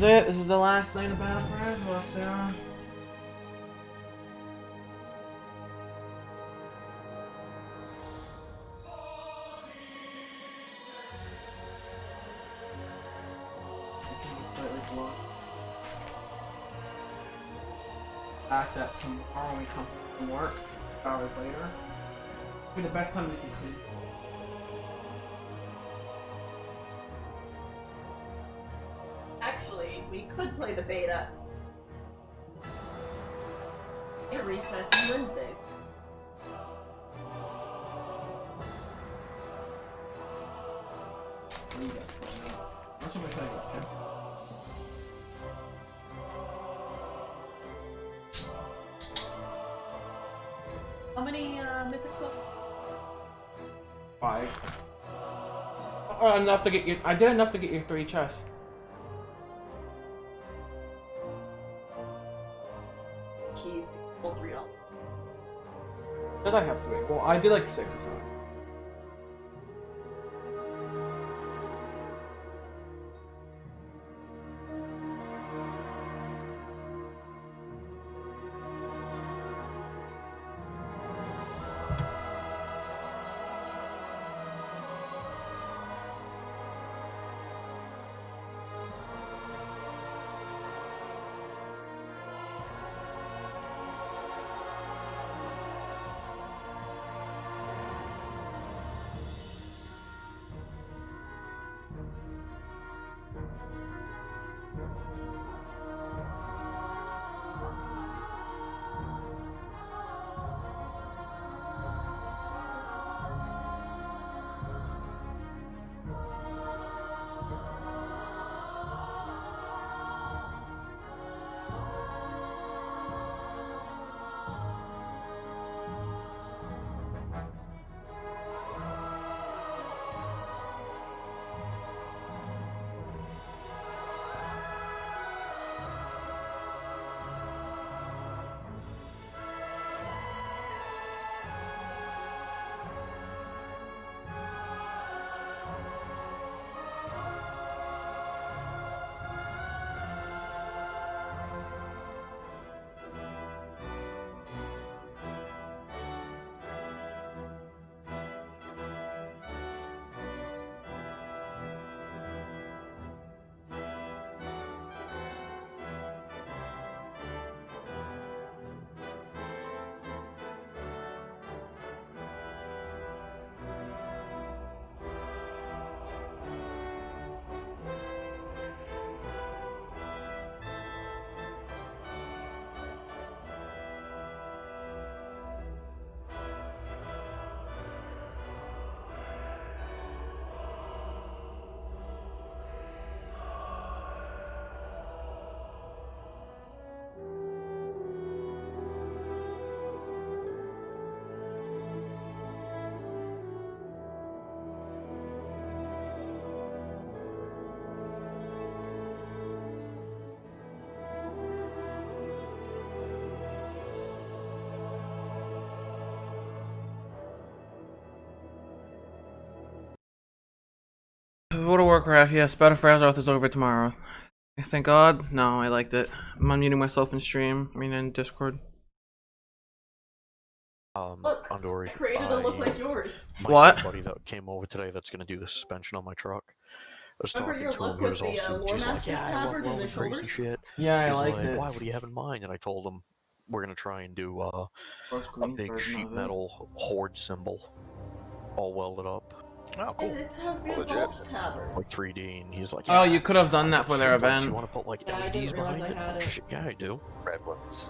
it. This is the last night of battle for Azeroth, Sarah. Fact that tomorrow we come from work, hours later, will be the best time to see clean. Actually, we could play the beta. It resets on Wednesdays. What do you got? What should I tell you about, Tim? How many Mythic books? 5. Oh, enough to get you. I did enough to get you 3 chests. Keys to pull 3 up. Did I have 3? Well, I did like 6 or something. World of Warcraft, yes, Battle for Azeroth is over tomorrow. Thank God. No, I liked it. I'm unmuting myself in stream. I mean, in Discord. Look, Andori, I created a look like yours. What? Buddy that came over today that's gonna do the suspension on my truck. I was Remember talking your to him. look He was with all the, souped. He's like, Loremaster's "Yeah, I love tabard and the welding crazy shoulders?" shit." Yeah, I He's liked like, it. "Why? What do you have in mind?" And I told him we're gonna try and do a big version sheet of it. metal horde symbol, all welded up, Oh, And cool. it has Well, the legit. gold tabard. like 3D. And he's like, Oh, "Yeah, you could have done that for their symbols. You event. want to put like Yeah, I LEDs didn't realize behind I had it?" it. Shit, yeah, I do. Red ones.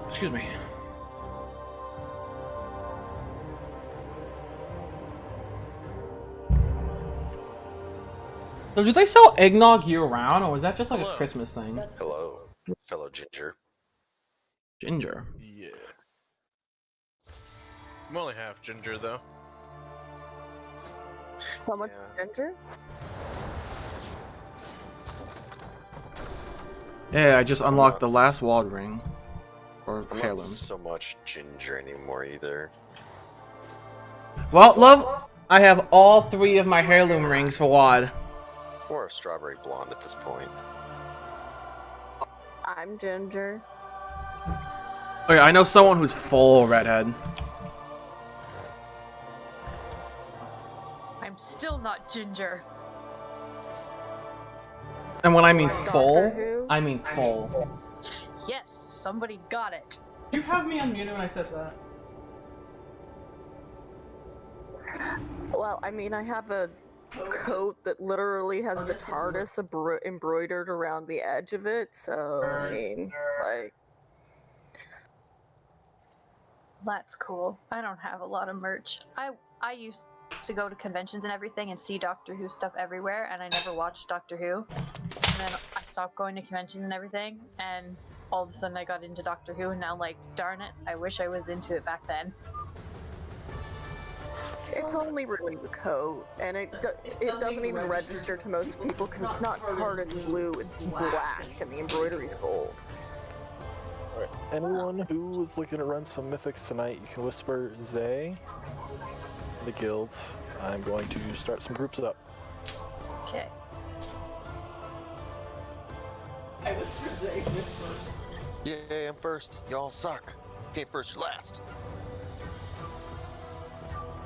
Excuse me. So do they sell eggnog year round, or was that just like Hello. a Christmas thing? Hello, fellow ginger. Ginger. Yes. I'm only half ginger though. How much Yeah. ginger? Yeah, I just unlocked the not last wad ring. Or I'm not heirlooms. so much ginger anymore either. Well, love, I have all 3 of my heirloom rings for WAD. Or a strawberry blonde at this point. I'm Ginger. Okay, I know someone who's full redhead. I'm still not Ginger. And when I mean Doctor full, Who? I mean full. Yes, somebody got it. You have me unmuted when I said that. Well, I mean, I have a coat that literally has the TARDIS embroidered around the edge of it, so, I mean, like... That's cool. I don't have a lot of merch. I used to go to conventions and everything and see Doctor Who stuff everywhere, and I never watched Doctor Who. And then I stopped going to conventions and everything, and all of a sudden I got into Doctor Who, and now, like, darn it, I wish I was into it back then. It's only really the coat, and it doesn't even register to most people because it's not TARDIS blue, it's black, and the embroidery's gold. Alright, anyone who is looking to run some mythics tonight, you can whisper Zay in the guild. I'm going to start some groups up. Okay. I whisper Zay whisper. Yay, I'm first. Y'all suck. Came first, you're last.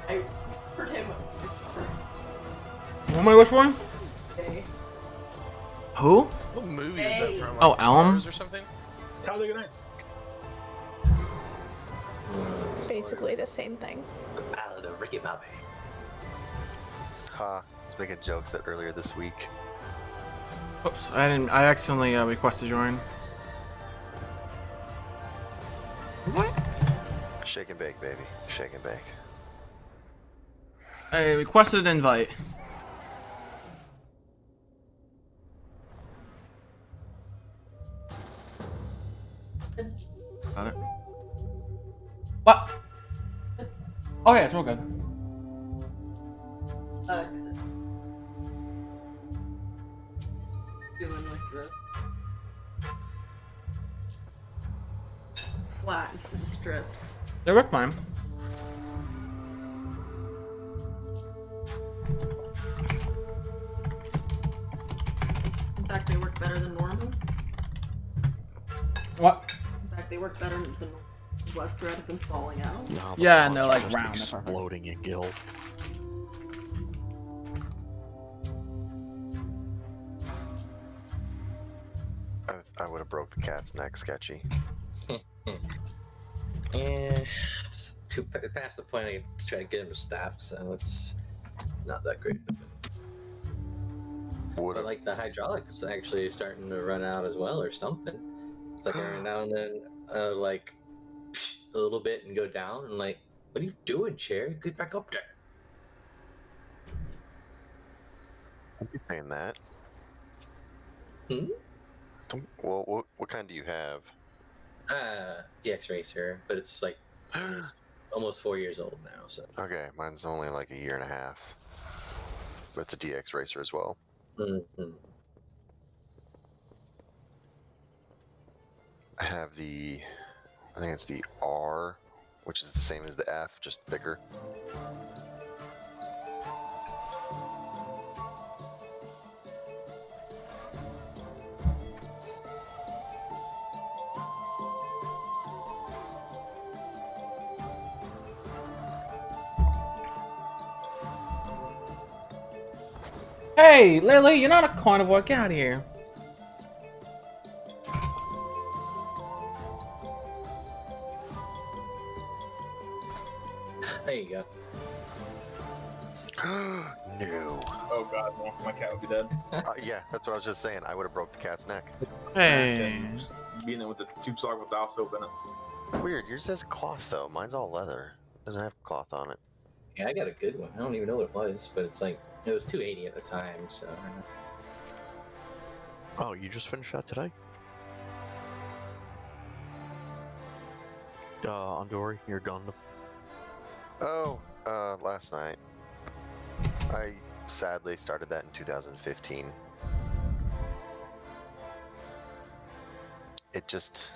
I whispered him. Who am I whispering? Zay. Who? What movie is that from? Oh, Like, Elm? Cars or something? Talladega Nights. Basically the same thing. The Ballad of Ricky Bobby. Ha, I was making jokes that earlier this week. Oops, I accidentally requested join. Shake and bake, baby. Shake and bake. I requested an invite. Got it. What? Oh yeah, it's all good. Exit. Doing like the flat instead of strips. They work fine. In fact, they work better than normal. What? In fact, they work better than less thread of them falling out. No, the Yeah, and they're punch like just round, that's perfect. exploding in guild. I would have broke the cat's neck, sketchy. It's too past the point I try to get him to stop, so it's not that great. Would But have. like the hydraulics actually starting to run out as well, or something. It's like every now and then, like a little bit and go down, and like, what are you doing, chair? Get back up there. I'd be saying that. Hmm? Well, what kind do you have? DX Racer, but it's like almost 4 years old now, so. Okay, mine's only like a year and a half. But it's a DX racer as well. Mm-hmm. I have I think it's the R, which is the same as the F, just bigger. Hey, Lily, you're not a carnivore. Get out of here. There you go. No. Oh god, no, my cat would be dead. Yeah, that's what I was just saying. I would have broke the cat's neck. Hey. Just being there with the tube sock with the soap in it. Weird, yours has cloth though. Mine's all leather. Doesn't have cloth on it. Yeah, I got a good one. I don't even know what it was, but it's like, it was $280 at the time, so. Oh, you just finished that today? Andori, your Gundam. Oh, last night. I sadly started that in 2015. It just...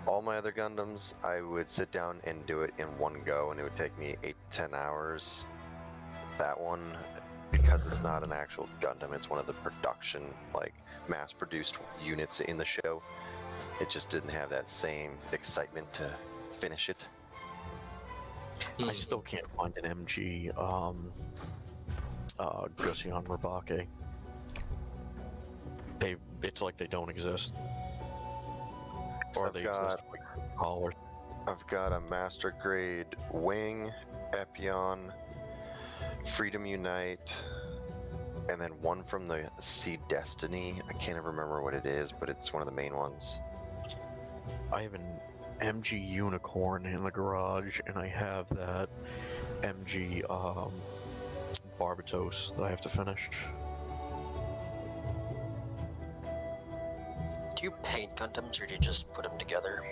All my other Gundams, I would sit down and do it in one go, and it would take me 8 to 10 hours. That one, because it's not an actual Gundam, it's one of the production, like, mass-produced units in the show. It just didn't have that same excitement to finish it. I still can't find an MG Gusion Rabake. It's like they don't exist. Or they exist like callers. I've got a Master Grade Wing, Epion, Freedom Unite, and then one from the Sea Destiny. I can't even remember what it is, but it's one of the main ones. I have an MG Unicorn in the garage, and I have that MG Barbatos that I have to finish. Do you paint Gundams or do you just put them together?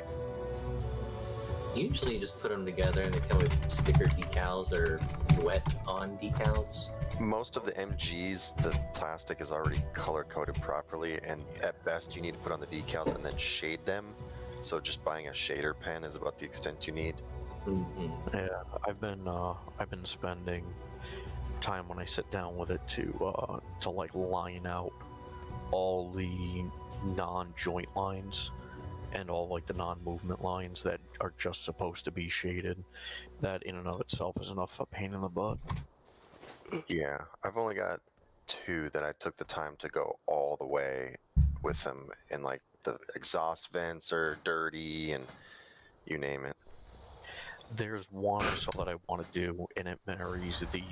Usually you just put them together and they come with sticker decals or wet on decals. Most of the MGs, the plastic is already color-coded properly, and at best you need to put on the decals and then shade them. So just buying a shader pen is about the extent you need. Yeah, I've been spending time when I sit down with it to like line out all the non-joint lines and all like the non-movement lines that are just supposed to be shaded. That in and of itself is enough of a pain in the butt. Yeah, I've only got 2 that I took the time to go all the way with them, and like the exhaust vents are dirty and you name it. There's one I saw that I want to do, and it marries the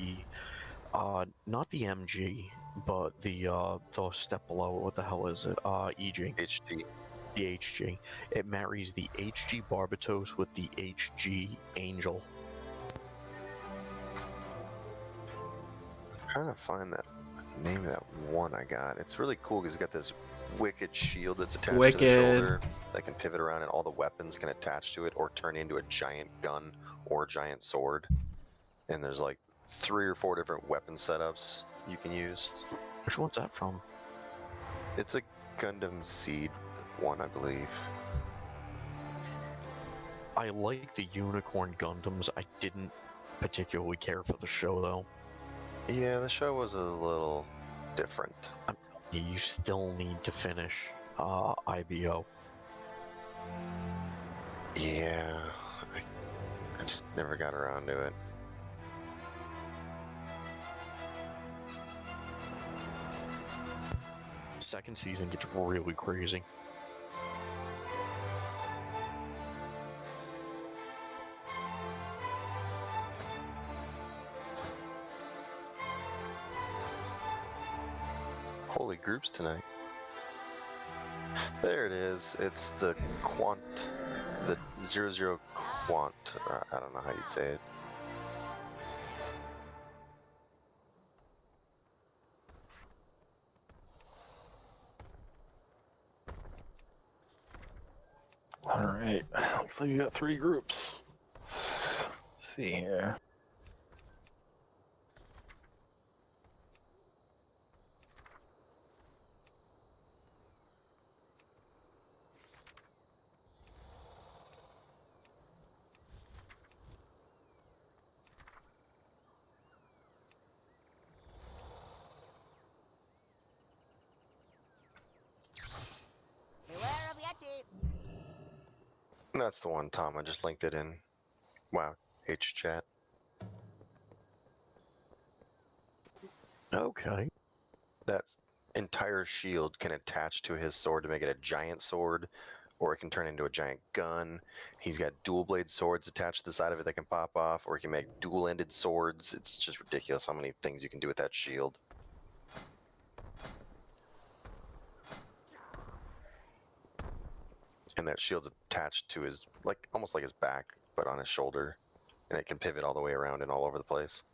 not the MG, but the step below. What the hell is it? EG. HG. The HG. It marries the HG Barbatos with the HG Angel. I'm trying to find that name of that one I got. It's really cool because it's got this wicked shield that's attached to the shoulder that can pivot around, and all the weapons can attach to it or turn into a giant gun or a giant sword. And there's like 3 or 4 different weapon setups you can use. Which one's that from? It's a Gundam Seed one, I believe. I like the Unicorn Gundams. I didn't particularly care for the show, though. Yeah, the show was a little different. You still need to finish IBO. Yeah, I just never got around to it. Second season gets really crazy. Holy groups tonight. There it is. It's the Quant, the 00 Quant. I don't know how you'd say it. Alright, looks like you got 3 groups. Let's see here. That's the one, Tom. I just linked it in. Wow, H-chat. Okay. That entire shield can attach to his sword to make it a giant sword, or it can turn into a giant gun. He's got dual blade swords attached to the side of it that can pop off, or he can make dual-ended swords. It's just ridiculous how many things you can do with that shield. And that shield's attached to his, like, almost like his back, but on his shoulder. And it can pivot all the way around and all over the place.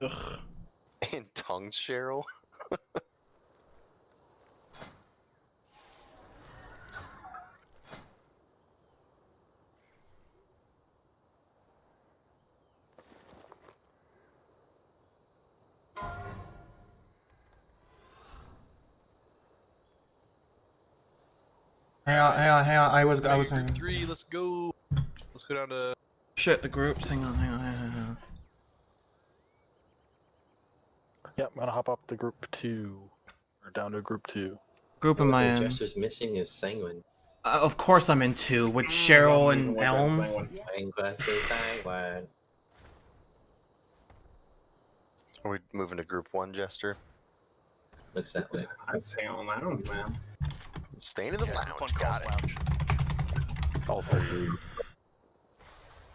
Ugh. In tongues, Cheryl? Hang on. I was. Group 3, let's go. Let's go down to. Shit, the groups. Hang on. Yep, I'm gonna hop up to group 2. Or down to group 2. Group in my The end. Jester's missing is Sanguine. Of course I'm in 2 with Cheryl and Elm. Quest is Sanguine. Are we moving to group 1, Jester? Looks that way. I'd stay on lounge, man. Staying in the lounge. Fun Got calls it. lounge. Also,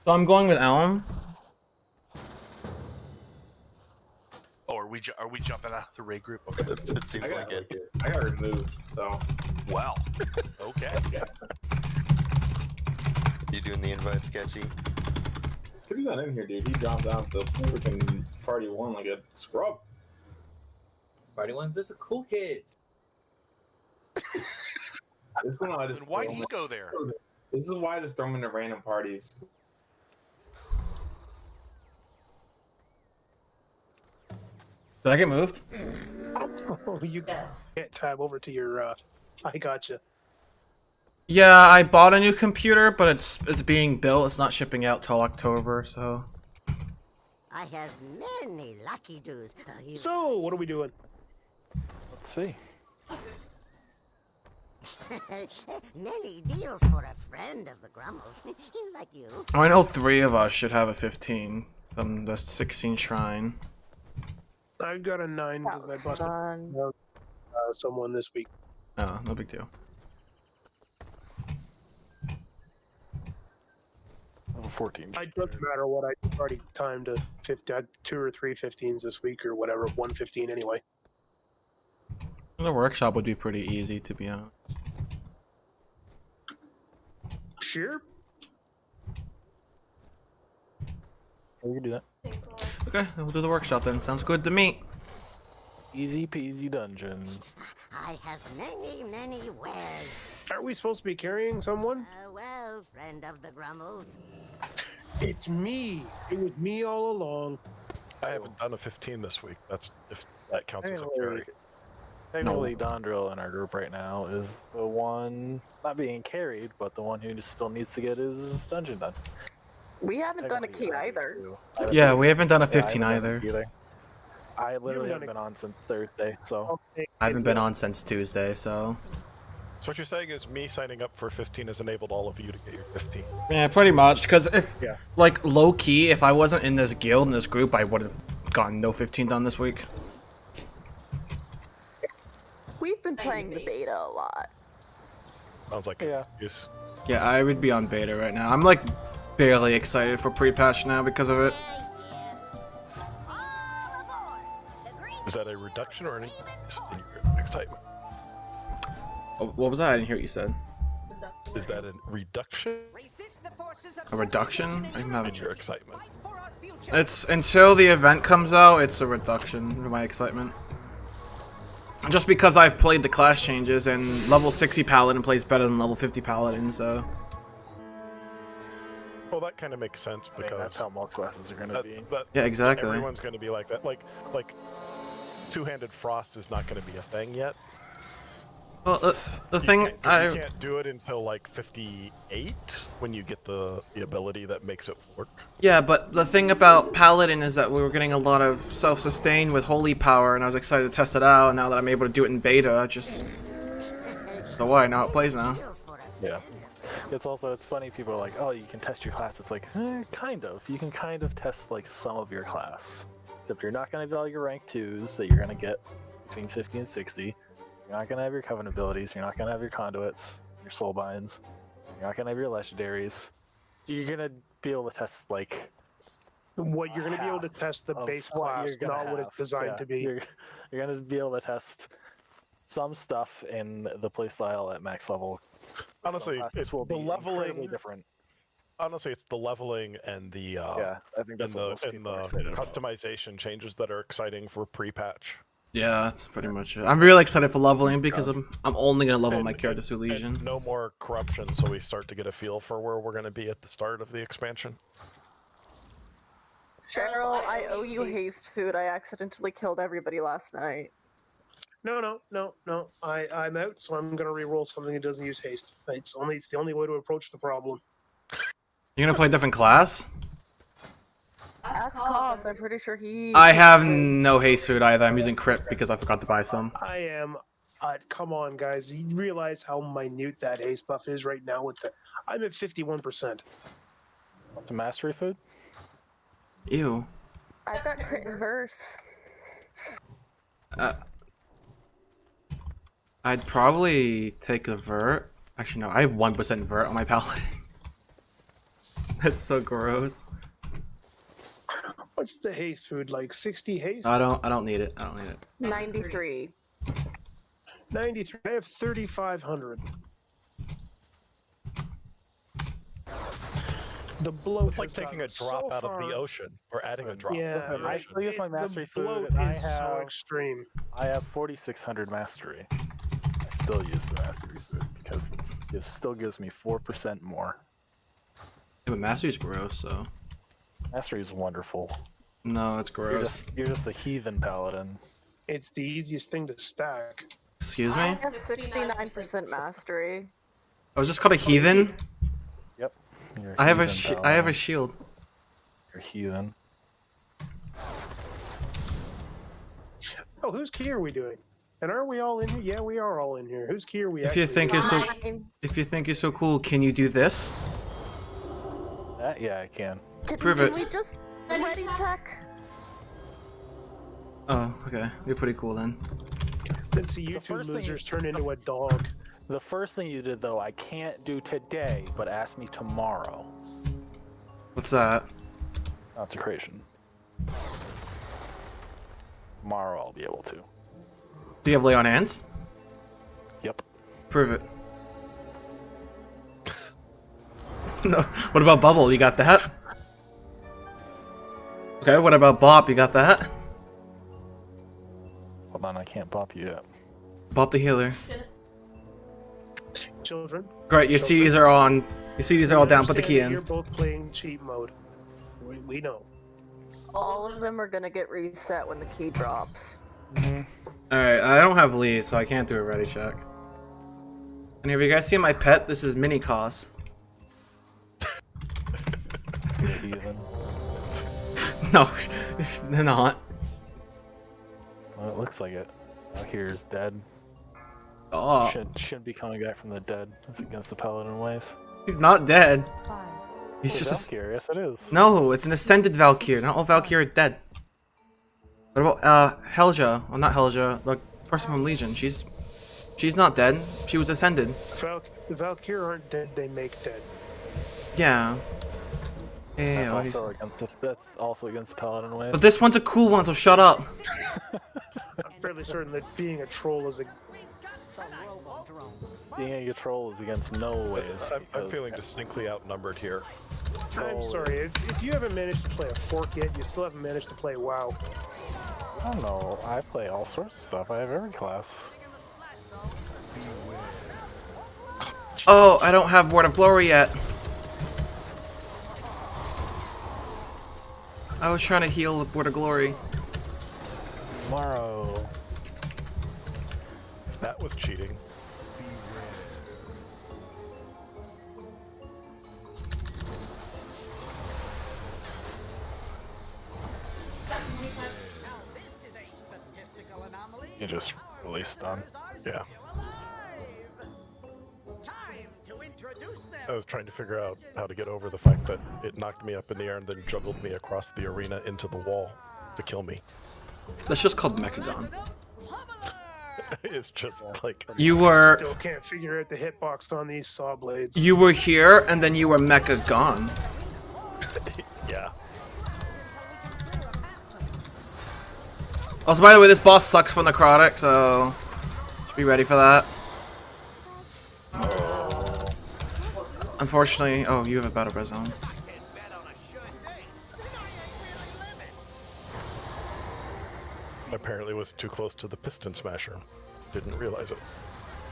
So I'm going with Elm. Oh, are we jumping out of the raid group? Okay. It seems like it. I got removed, so. Wow. Okay. You doing the invite, Sketchy? He's not in here, dude. He dropped out the freaking party 1 like a scrub. Party 1, those are cool kids. This one I just. Then why'd he go there? This is why I just throw him into random parties. Did I get moved? Oh, you can't tab over to your. I gotcha. Yeah, I bought a new computer, but it's being built. It's not shipping out till October, so. I have many lucky doos. So, what are we doing? let's see. Many deals for a friend of the Grumbles. Like you. I know 3 of us should have a 15 from the 16 shrine. I got a 9 because I busted someone this week. Oh, no big deal. Level 14. It doesn't matter what, I already timed a 50, 2 or 3 15s this week or whatever, 115 anyway. The workshop would be pretty easy, to be honest. Sure. We can do that. Okay, we'll do the workshop then. Sounds good to me. Easy peasy dungeon. I have many wares. Aren't we supposed to be carrying someone? Well, friend of the Grumbles. It's me. It was me all along. I haven't done a 15 this week. That's if that counts as a carry. Technically, Dondril in our group right now is the one not being carried, but the one who still needs to get his dungeon done. We haven't done a key either. Yeah, we haven't done a 15 either. I literally haven't been on since Thursday, so. I haven't been on since Tuesday, so. So what you're saying is me signing up for 15 has enabled all of you to get your 15. Yeah, pretty much. Because if, like, low key, if I wasn't in this guild, in this group, I would have gotten no 15 done this week. We've been playing the beta a lot. Sounds like an excuse. Yeah, I would be on beta right now. I'm, like, barely excited for pre-patch now because of it. Is that a reduction or an increase in your excitement? What was that? I didn't hear what you said. Is that a reduction? A reduction? I'm having your excitement. It's until the event comes out, it's a reduction in my excitement. Just because I've played the class changes and level 60 paladin plays better than level 50 paladin, so. Well, that kind of makes sense because that's how most classes are going to be. Yeah, exactly. Everyone's going to be like that. Like two-handed frost is not going to be a thing yet. Well, the thing you can't do it until like 58 when you get the ability that makes it work. Yeah, but the thing about Paladin is that we were getting a lot of self-sustain with Holy Power, and I was excited to test it out. And now that I'm able to do it in beta, so why? Now it plays now. Yeah. It's funny, people are like, oh, you can test your class. It's like, kind of. You can kind of test like some of your class. Except you're not going to get all your rank 2s that you're going to get between 50 and 60. You're not going to have your Covenant abilities. You're not going to have your Conduits, your Soulbinds. You're not going to have your Legendaries. So you're going to be able to test, like... What you're going to be able to test the base class, not what it's designed to be. You're going to be able to test some stuff in the playstyle at max level. Honestly, it's will the be leveling... different. Honestly, it's the leveling and the I think that's and the customization changes that are exciting for pre-patch. Yeah, that's pretty much it. I'm really excited for leveling because I'm only gonna level my character through Legion. No more corruption, so we start to get a feel for where we're gonna be at the start of the expansion. Cheryl, I owe you haste food. I accidentally killed everybody last night. No. I'm out, so I'm gonna re-roll something that doesn't use haste. It's the only way to approach the problem. You're gonna play a different class? Ask Koss, I'm pretty sure he. I have no haste food either. I'm using crypt because I forgot to buy some. I am. Come on, guys. You realize how minute that haste buff is right now? I'm at 51%. Want some mastery food? Ew. I've got crit and verse. I'd probably take a vert. Actually, no. I have 1% vert on my paladin. That's so gross. What's the haste food like? 60 haste? I don't need it. 93. 93. I have 3,500. The bloat. It's like taking a drop out of the ocean, or adding a drop. Yeah, I still use my mastery food, bloat and I is have so extreme. I have 4,600 mastery. I still use the mastery food because it still gives me 4% more. Yeah, but mastery's gross, so. Mastery is wonderful. No, it's gross. You're just a heathen paladin. It's the easiest thing to stack. Excuse me? I have 69% mastery. I was just called a heathen? Yep. I have a shield. You're heathen. Oh, whose key are we doing? And are we all in here? Yeah, we are all in here. Whose key are we? If you think you're so cool, can you do this? Yeah, I can. Prove can it. we just ready check? Oh, okay. You're pretty cool then. Let's see you two losers turn into a dog. The first thing you did, though, I can't do today, but ask me tomorrow. What's that? Consecration. Tomorrow I'll be able to. Do you have lay on hands? Yep. Prove it. No. What about bubble? You got that? Okay, what about bop? You got that? Hold on, I can't bop you yet. Bop the healer. Children. Great, your CDs are on. Your CDs are all down. Put the key You're in. both playing cheat mode. We know. All of them are gonna get reset when the key drops. Alright, I don't have lead, so I can't do a ready check. And have you guys seen my pet? This is Mini Cos. No, they're not. Well, it looks like it. Valkyr's dead. Oh. Shouldn't be coming back from the dead. That's against the paladin ways. He's not dead. He's It's just Valkyr, yes it is. No, it's an ascended Valkyr. Not all Valkyr are dead. What about Helja? Well, not Helja. The person from Legion. She's not dead. She was ascended. The Valkyr aren't dead. They make dead. Yeah. That's also against paladin ways. But this one's a cool one, so shut up. I'm fairly certain that being a troll is a. Being a troll is against no ways. I'm feeling distinctly outnumbered here. I'm sorry. If you haven't managed to play a fork yet, you still haven't managed to play WoW. I don't know. I play all sorts of stuff. I have every class. Oh, I don't have Word of Glory yet. I was trying to heal with Word of Glory. Tomorrow. That was cheating. You just really stunned. Yeah. I was trying to figure out how to get over the fact that it knocked me up in the air and then juggled me across the arena into the wall to kill me. That's just called Mechagon. It's just like You were. Still can't figure out the hitbox on these saw blades. You were here, and then you were Mecha gone. Yeah. Also, by the way, this boss sucks for necrotic, so should be ready for that. Unfortunately, oh, you have a battle res on. Apparently was too close to the piston smasher. Didn't realize it.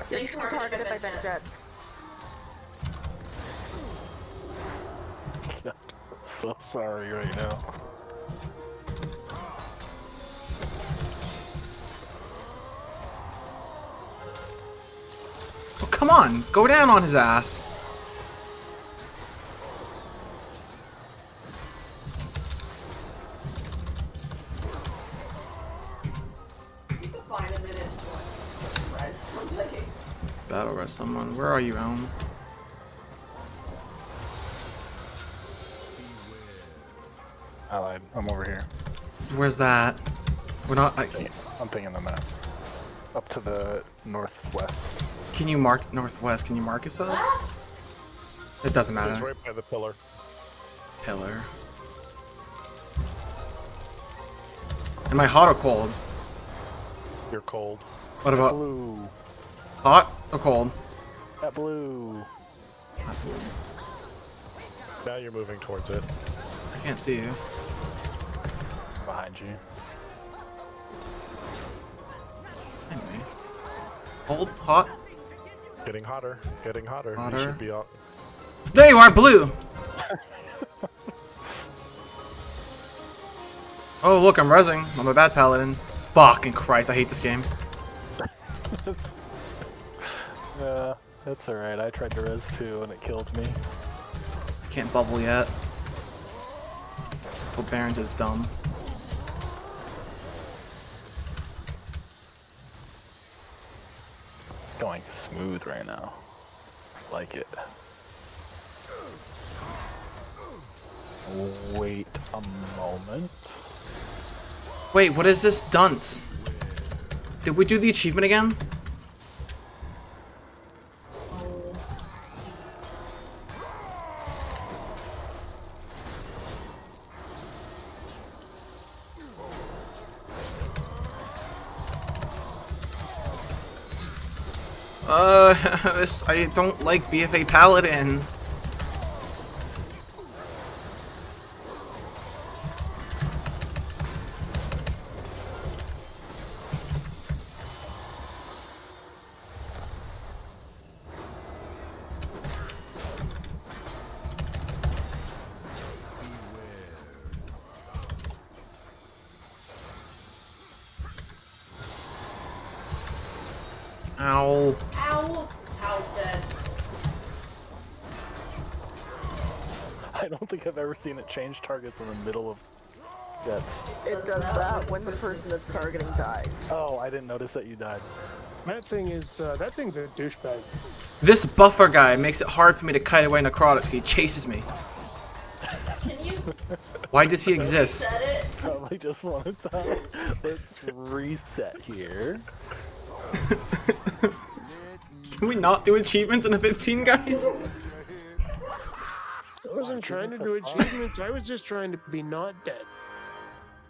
You're targeted by Ben Jets. So sorry right now. come on, go down on his ass. Find a minute to res somebody. Battle rest someone. Where are you, Elm? I lied. I'm over here. Where's that? We're not. I'm pinging the map. Up to the northwest. Can you mark northwest? Can you mark us up? It doesn't It's matter. right by the pillar. Pillar. Am I hot or cold? You're cold. What about Blue. hot or cold? That blue. Hot blue. Now you're moving towards it. I can't see you. Behind you. Anyway. Cold, hot. Getting hotter. Getting hotter. Hotter. You should be out. There you are, blue. Oh look, I'm rezzing. I'm a bad paladin. Fucking Christ, I hate this game. Yeah, that's alright. I tried to res too and it killed me. I can't bubble yet. Well, Barons is dumb. It's going smooth right now. I like it. Wait a moment. Wait, what is this dunce? Did we do the achievement again? I don't like BFA Paladin. Ow. Ow! How dead. I don't think I've ever seen it change targets in the middle of jets. It does that when the person it's targeting dies. Oh, I didn't notice that you died. That thing's a douchebag. This buffer guy makes it hard for me to kite away necrotic. He chases me. Can you Why does he exist? set it? Probably just one time. Let's reset here. Can we not do achievements in a 15, guys? I wasn't trying to do achievements. I was just trying to be not dead.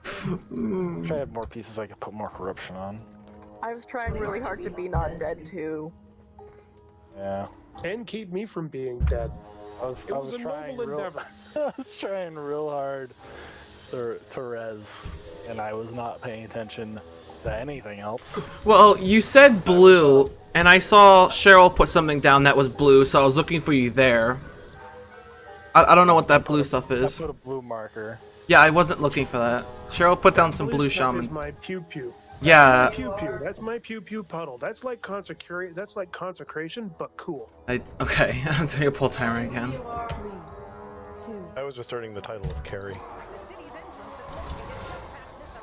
If I had more pieces, I could put more corruption on. I was trying really hard to be not dead too. Yeah. And keep me from being dead. I was a trying noble real, endeavor. I was trying real hard to res, and I was not paying attention to anything else. Well, you said blue, and I saw Cheryl put something down that was blue, so I was looking for you there. I don't know what that blue stuff is. I put a blue marker. Yeah, I wasn't looking for that. Cheryl put down some blue stuff shaman. is my pew pew. Yeah. Pew pew. That's my pew pew puddle. That's like consecration, but cool. Okay, I'm doing a pull timer again. I was just earning the title of carry.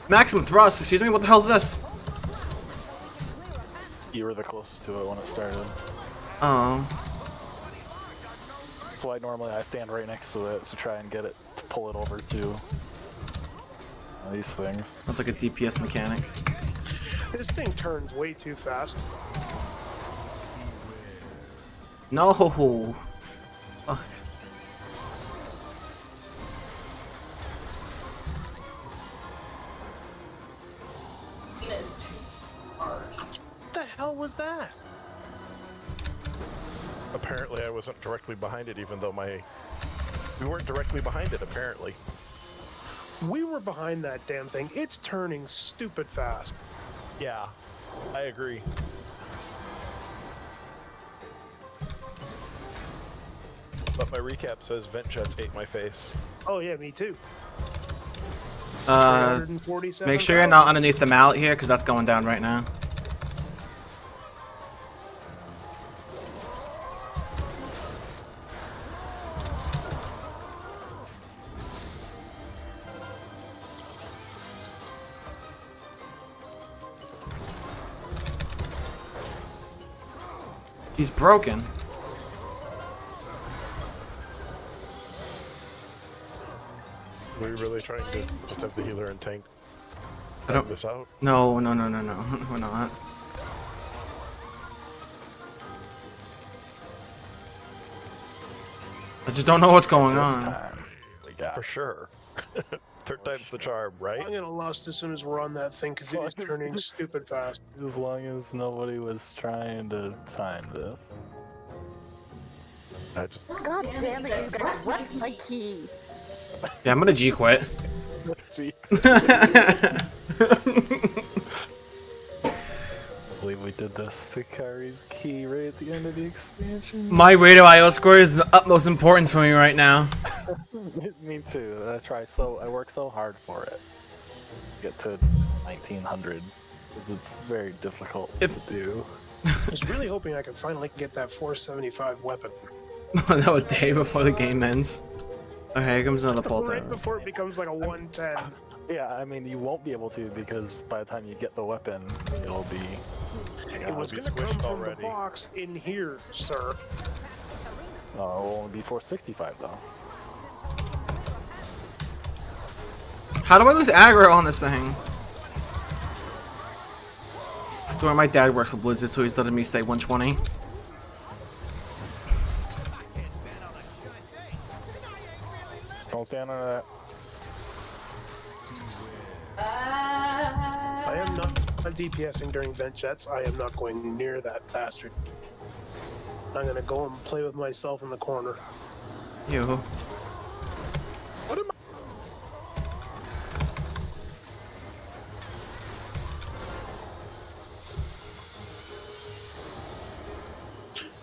Maximum thrust, excuse me, what the hell is this? You were the closest to it when it started. Oh. That's why normally I stand right next to it to try and get it to pull it over to these things. Sounds like a DPS mechanic. This thing turns way too fast. No. Fuck. What the hell was that? Apparently I wasn't directly behind it, even though we weren't directly behind it, apparently. We were behind that damn thing. It's turning stupid fast. Yeah, I agree. But my recap says vent jets ate my face. Oh yeah, me too. Make sure you're not underneath the mallet here, because that's going down right now. He's broken. Were you really trying to just have the healer and tank I don't. this out? No. We're not. I just don't know what's going on. Time, we got For sure. Third time's the charm, right? I'm gonna lust as soon as we're on that thing because it is turning stupid fast. As long as nobody was trying to time this. I just God damn it, you guys wrecked my key. Yeah, I'm gonna G quit. I believe we did this to Kyrie's key right at the end of the expansion. My radio IO score is the utmost importance for me right now. Me too. I work so hard for it. Get to 1900 because it's very difficult to do. I was really hoping I could finally get that 475 weapon. That was a day before the game ends. Okay, here comes another pull Right down. before it becomes like a 110. Yeah, I mean, you won't be able to because by the time you get the weapon, it'll be. It was gonna come from the box in here, sir. It'll only be 465 though. How do I lose aggro on this thing? Where my dad works with Blizzard, so he's letting me stay 120. Don't stand under that. I am not DPSing during vent jets. I am not going near that bastard. I'm gonna go and play with myself in the corner. Yo. What am I?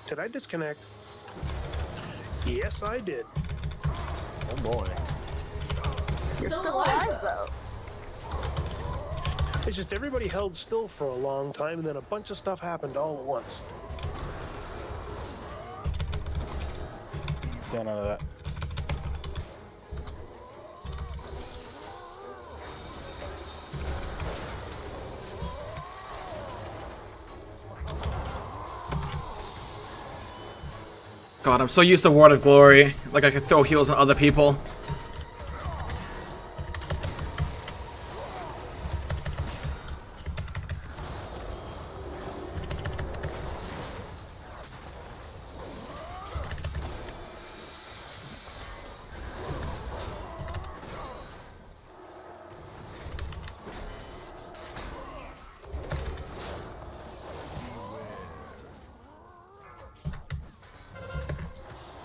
Did I disconnect? Yes, I did. Oh boy. You're still alive, though. It's just everybody held still for a long time, and then a bunch of stuff happened all at once. Stand under that. God, I'm so used to Ward of Glory. Like I could throw heals on other people.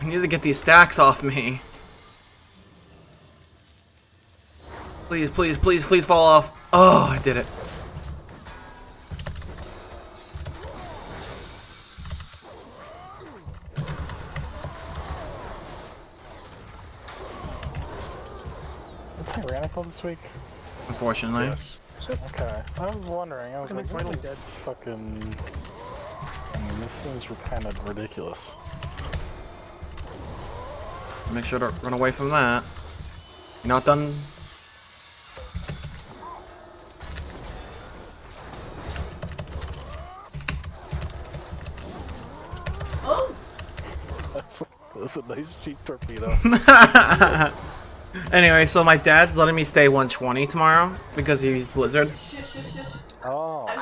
I need to get these stacks off me. Please, please, please, please fall off. Oh, I did it. Is it tyrannical this week? Unfortunately. Yes. Okay. I was wondering. I was like, finally this is fucking. I mean, this seems kind of ridiculous. Make sure to run away from that. You're not done. Oh! That's a nice cheap torpedo. Anyway, so my dad's letting me stay 120 tomorrow because he's Blizzard. Shush, shush, shush. Oh. I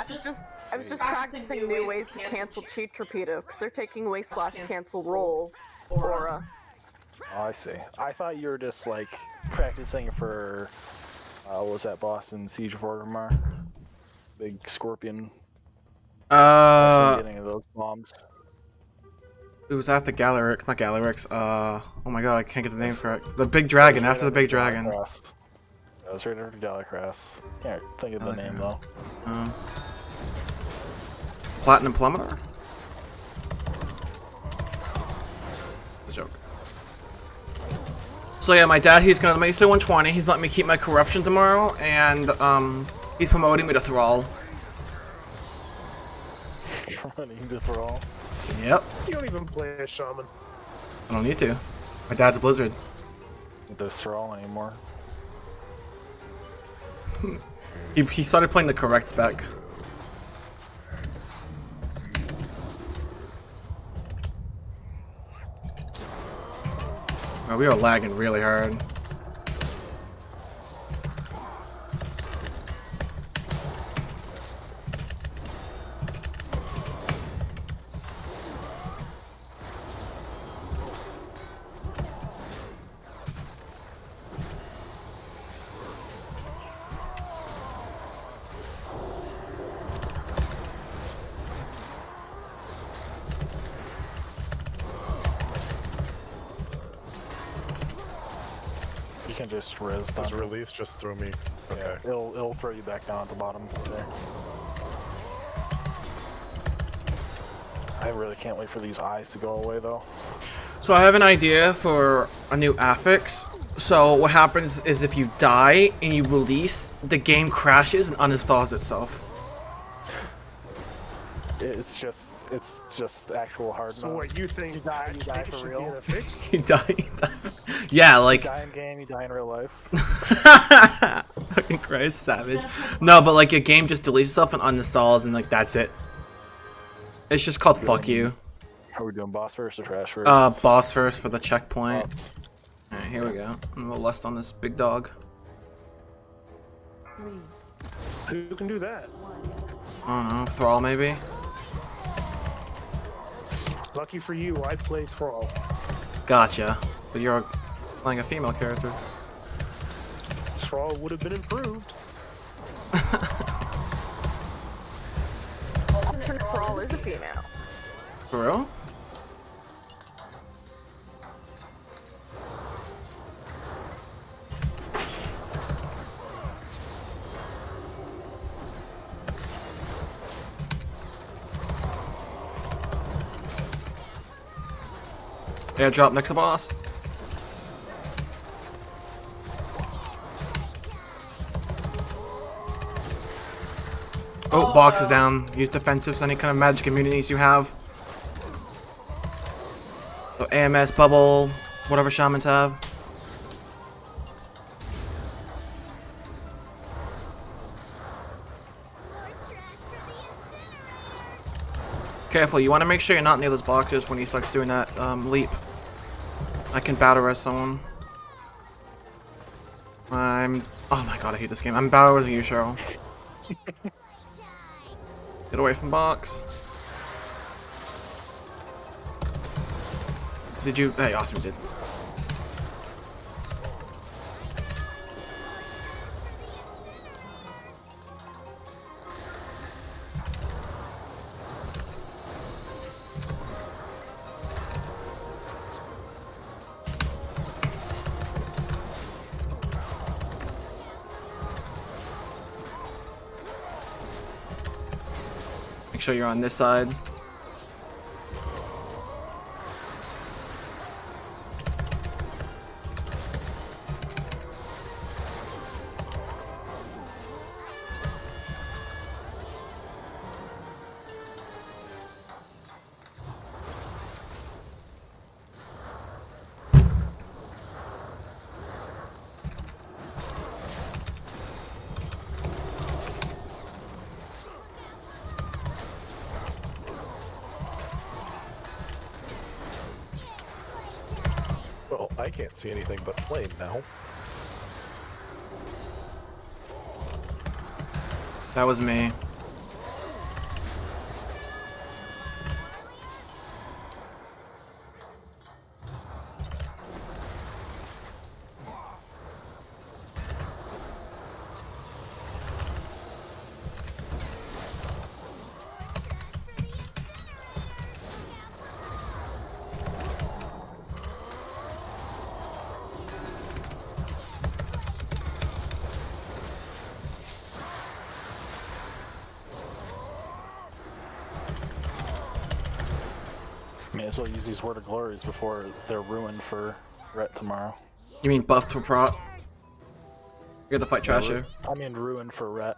was just practicing new ways to cancel cheat torpedo because they're taking away / cancel roll aura. Oh, I see. I thought you were just like practicing for what was that boss in Siege of Orgrimmar? Big scorpion. Getting those bombs. It was after Galeric, not Galerix. Oh my god, I can't get the name correct. The big dragon, after the big dragon. That was right after Galacross. Can't think of the name though. Platinum Plummeter? It's a joke. So yeah, my dad, he's gonna let me stay 120. He's letting me keep my corruption tomorrow, and he's promoting me to Thrall. Running to Thrall. Yep. You don't even play a shaman. I don't need to. My dad's a Blizzard. Don't Thrall anymore. He started playing the correct spec. Oh, we are lagging really hard. You can just res Does down. release just throw me? Okay. Yeah, it'll throw you back down at the bottom there. I really can't wait for these eyes to go away though. So I have an idea for a new affix. So what happens is if you die and you release, the game crashes and uninstalls itself. It's just actual hard So mode. what you think? You die should for be real. in a fix? You die. Yeah, like. You die in game, you die in real life. Fucking Christ, savage. No, but like a game just deletes itself and uninstalls, and like that's it. It's just called fuck you. Are we doing boss first or trash first? Boss first for the checkpoint. Alright, here we go. I'm gonna lust on this big dog. Who can do that? I don't know, Thrall maybe? Lucky for you, I play Thrall. Gotcha. But you're playing a female character. Thrall would have been improved. Thrall is a female. For real? Airdrop next to boss. Oh, box is down. Use defensives, any kind of magic immunities you have. So AMS, bubble, whatever shamans have. Careful, you want to make sure you're not near those boxes when he starts doing that leap. I can battle res someone. Oh my god, I hate this game. I'm battle resing you, Cheryl. Get away from box. Did you? Hey, awesome, you did. Make sure you're on this side. Well, I can't see anything but flame now. That was me. May as well use these Word of Glories before they're ruined for Rhett tomorrow. You mean buff to prot? You're the fight trasher. I mean ruined for Rhett.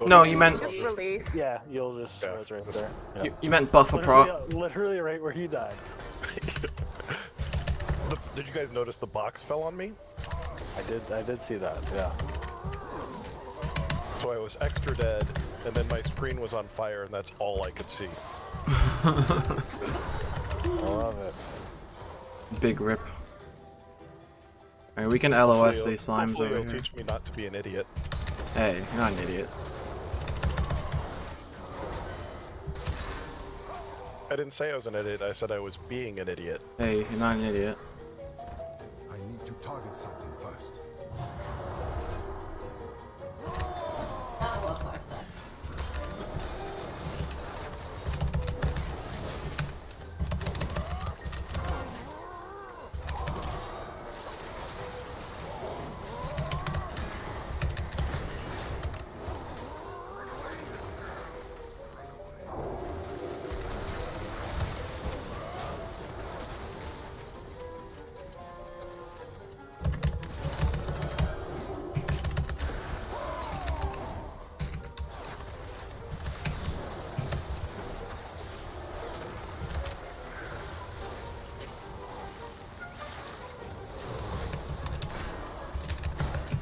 No, you meant. Just release. Yeah, you'll just res right there. Yeah. You meant buff for prot. Literally right where he died. Did you guys notice the box fell on me? I did see that, yeah. So I was extra dead, and then my screen was on fire, and that's all I could see. I love it. Big rip. Alright, we can LOS Hopefully these slimes hopefully over it'll here. teach me not to be an idiot. Hey, you're not an idiot. I didn't say I was an idiot, I said I was being an idiot. Hey, you're not an idiot. I need to target something first.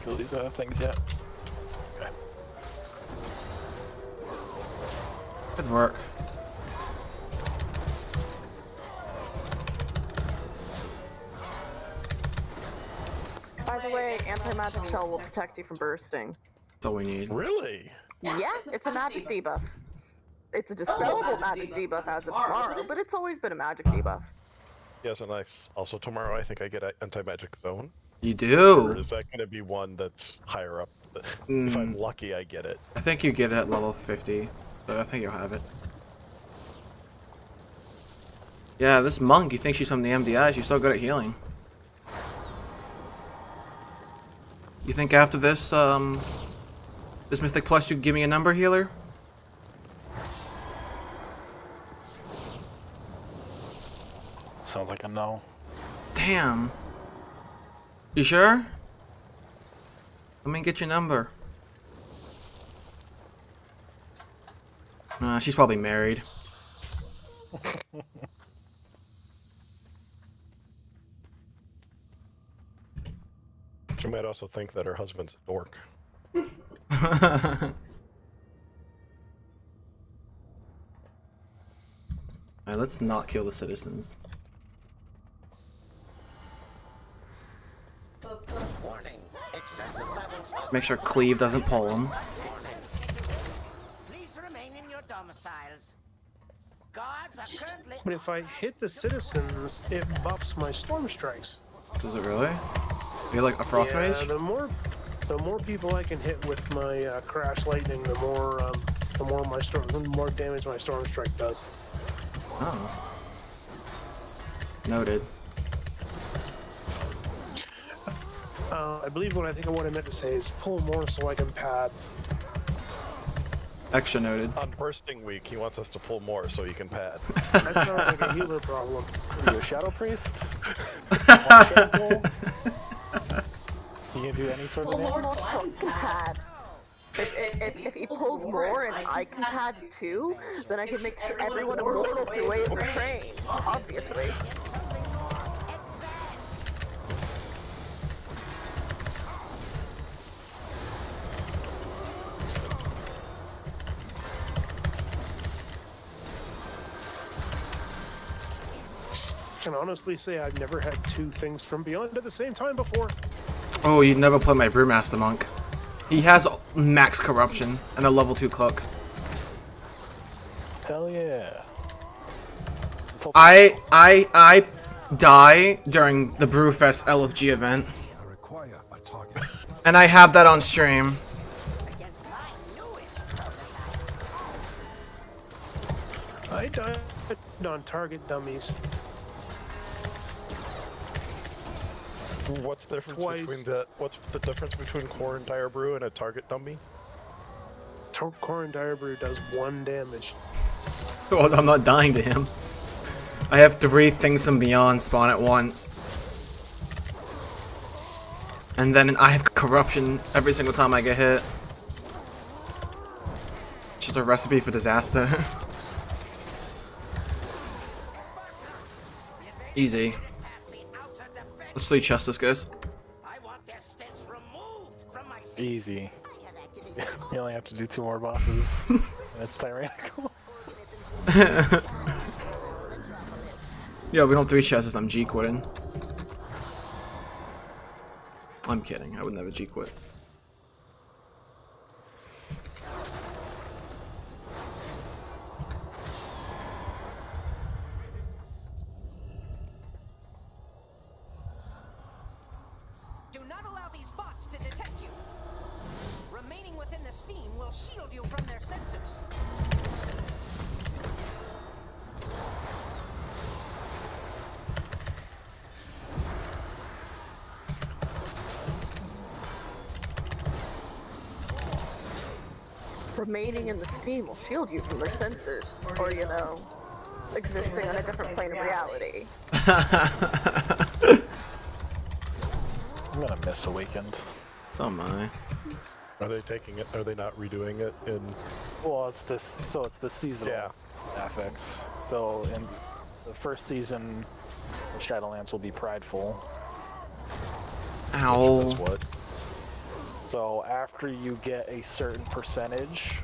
Kill these things yet. Okay. Good work. By the way, anti-magic shell will protect you from bursting. That's all we need. Really? Yeah, it's a magic debuff. It's a dispellable magic debuff as of tomorrow, but it's always been a magic debuff. Yes, and also tomorrow I think I get an anti-magic zone. You do? Or is that going to be one that's higher up? If I'm lucky, I get it. I think you get it at level 50, but I think you'll have it. Yeah, this monk, you think she's from the MDI, she's so good at healing. You think after this, this Mythic Plus, you give me a number, healer? Sounds like a no. Damn. You sure? Let me get your number. She's probably married. She might also think that her husband's a dork. Alright, let's not kill the citizens. Warning. Excessive levels of Make sure Cleave doesn't pull them. Please remain in your domiciles. Guards are currently. But if I hit the citizens, it buffs my storm strikes. Does it really? You're like a frost yeah, mage? The more people I can hit with my crash lightning, the more damage my storm strike does. Oh. Noted. I believe what I meant to say is pull more so I can pad. Extra noted. On bursting week, he wants us to pull more so he can pad. That sounds like a healer problem. Are you a shadow priest? So you can do any sort of damage? Pad. If he pulls more and I can pad too, then I can make sure everyone immortal through way of the train. Obviously. I can honestly say I've never had two things from Beyond at the same time before. Oh, you'd never play my Brewmaster Monk. He has max corruption and a level 2 cloak. Hell yeah. I die during the Brewfest LFG event. And I have that on stream. I died on target dummies. What's the difference Twice. what's the difference between Core and Dire Brew and a target dummy? Core and Dire Brew does 1 damage. Well, I'm not dying to him. I have 3 things from Beyond spawn at once. And then I have corruption every single time I get hit. It's just a recipe for disaster. Easy. Let's 3 chest this, guys. Easy. You only have to do 2 more bosses. And it's tyrannical. Yeah, we don't 3 chests, I'm G-quitting. I'm kidding. I would never G quit. Do not allow these bots to detect you. Remaining within the steam will shield you from their sensors. Remaining in the steam will shield you from their sensors, or, you know, existing on a different plane of reality. I'm gonna miss Awakened. So am I. Are they taking it? Are they not redoing it in? Well, it's this. So it's the seasonal affix. So in the first season, the Shadowlands will be prideful. Ow. That's what. So after you get a certain percentage,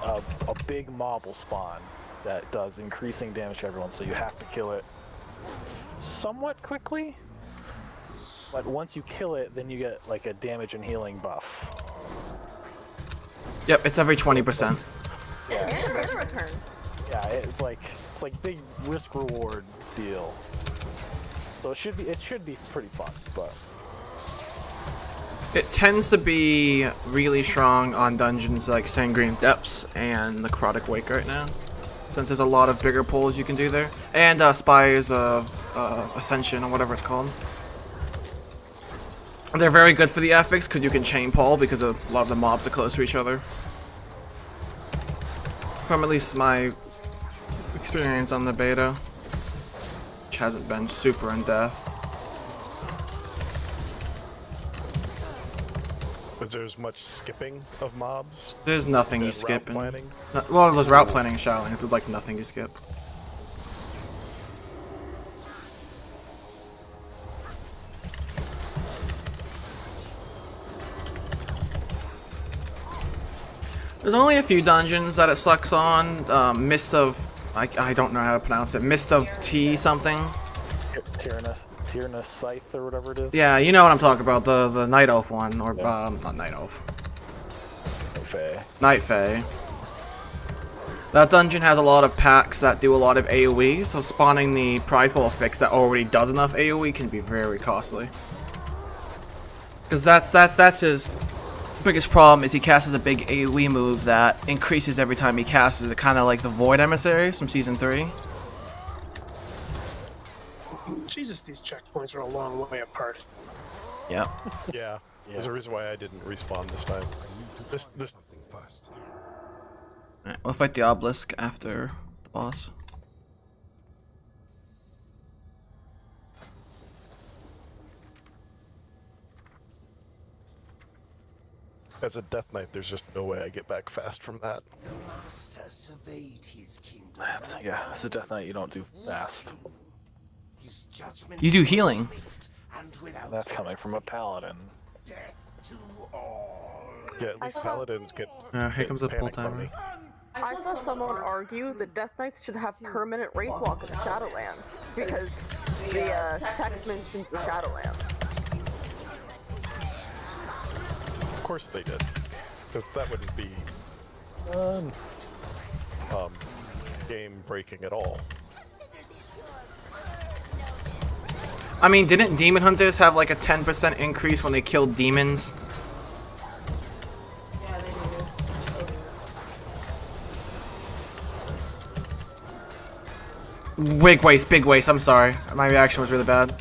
a big mob will spawn that does increasing damage to everyone. So you have to kill it somewhat quickly. But once you kill it, then you get like a damage and healing buff. Yep, it's every 20%. Yeah, And a mana return. yeah, it's like big risk reward deal. So it should be pretty fun, but It tends to be really strong on dungeons like Sangream Depths and Necrotic Wake right now, since there's a lot of bigger pulls you can do there, and Spires of Ascension or whatever it's called. They're very good for the affix because you can chain pull because a lot of the mobs are close to each other. From at least my experience on the beta, which hasn't been super in depth. Is there as much skipping of mobs? There's nothing you and skip. route planning? Well, there's route planning in Shadowlands, but like nothing you skip. There's only a few dungeons that it sucks on. Mist of... I don't know how to pronounce it. Mist of T something. Tyrannus Scythe or whatever it is. Yeah, you know what I'm talking about. The Night Elf one. Or, not Night Elf. Night Fae. That dungeon has a lot of packs that do a lot of AoE, so spawning the Prideful affix that already does enough AoE can be very costly. Because that's his biggest problem, is he casts a big AoE move that increases every time he casts it, kind of like the Void Emissaries from Season 3. Jesus, these checkpoints are a long way apart. Yep. Yeah. There's a reason why I didn't respawn this time. This Alright, we'll fight the Obelisk after the boss. As a Death Knight, there's just no way I get back fast from that. Yeah, as a Death Knight, you don't do fast. You do healing. That's coming from a Paladin. Yeah, at least Paladins get. Here comes the pull panic timer. money. I saw someone argue that Death Knights should have permanent Wraithwalk in the Shadowlands because the text mentions the Shadowlands. Of course they did, because that wouldn't be game breaking at all. I mean, didn't Demon Hunters have like a 10% increase when they killed demons? Big waste, I'm sorry. My reaction was really bad.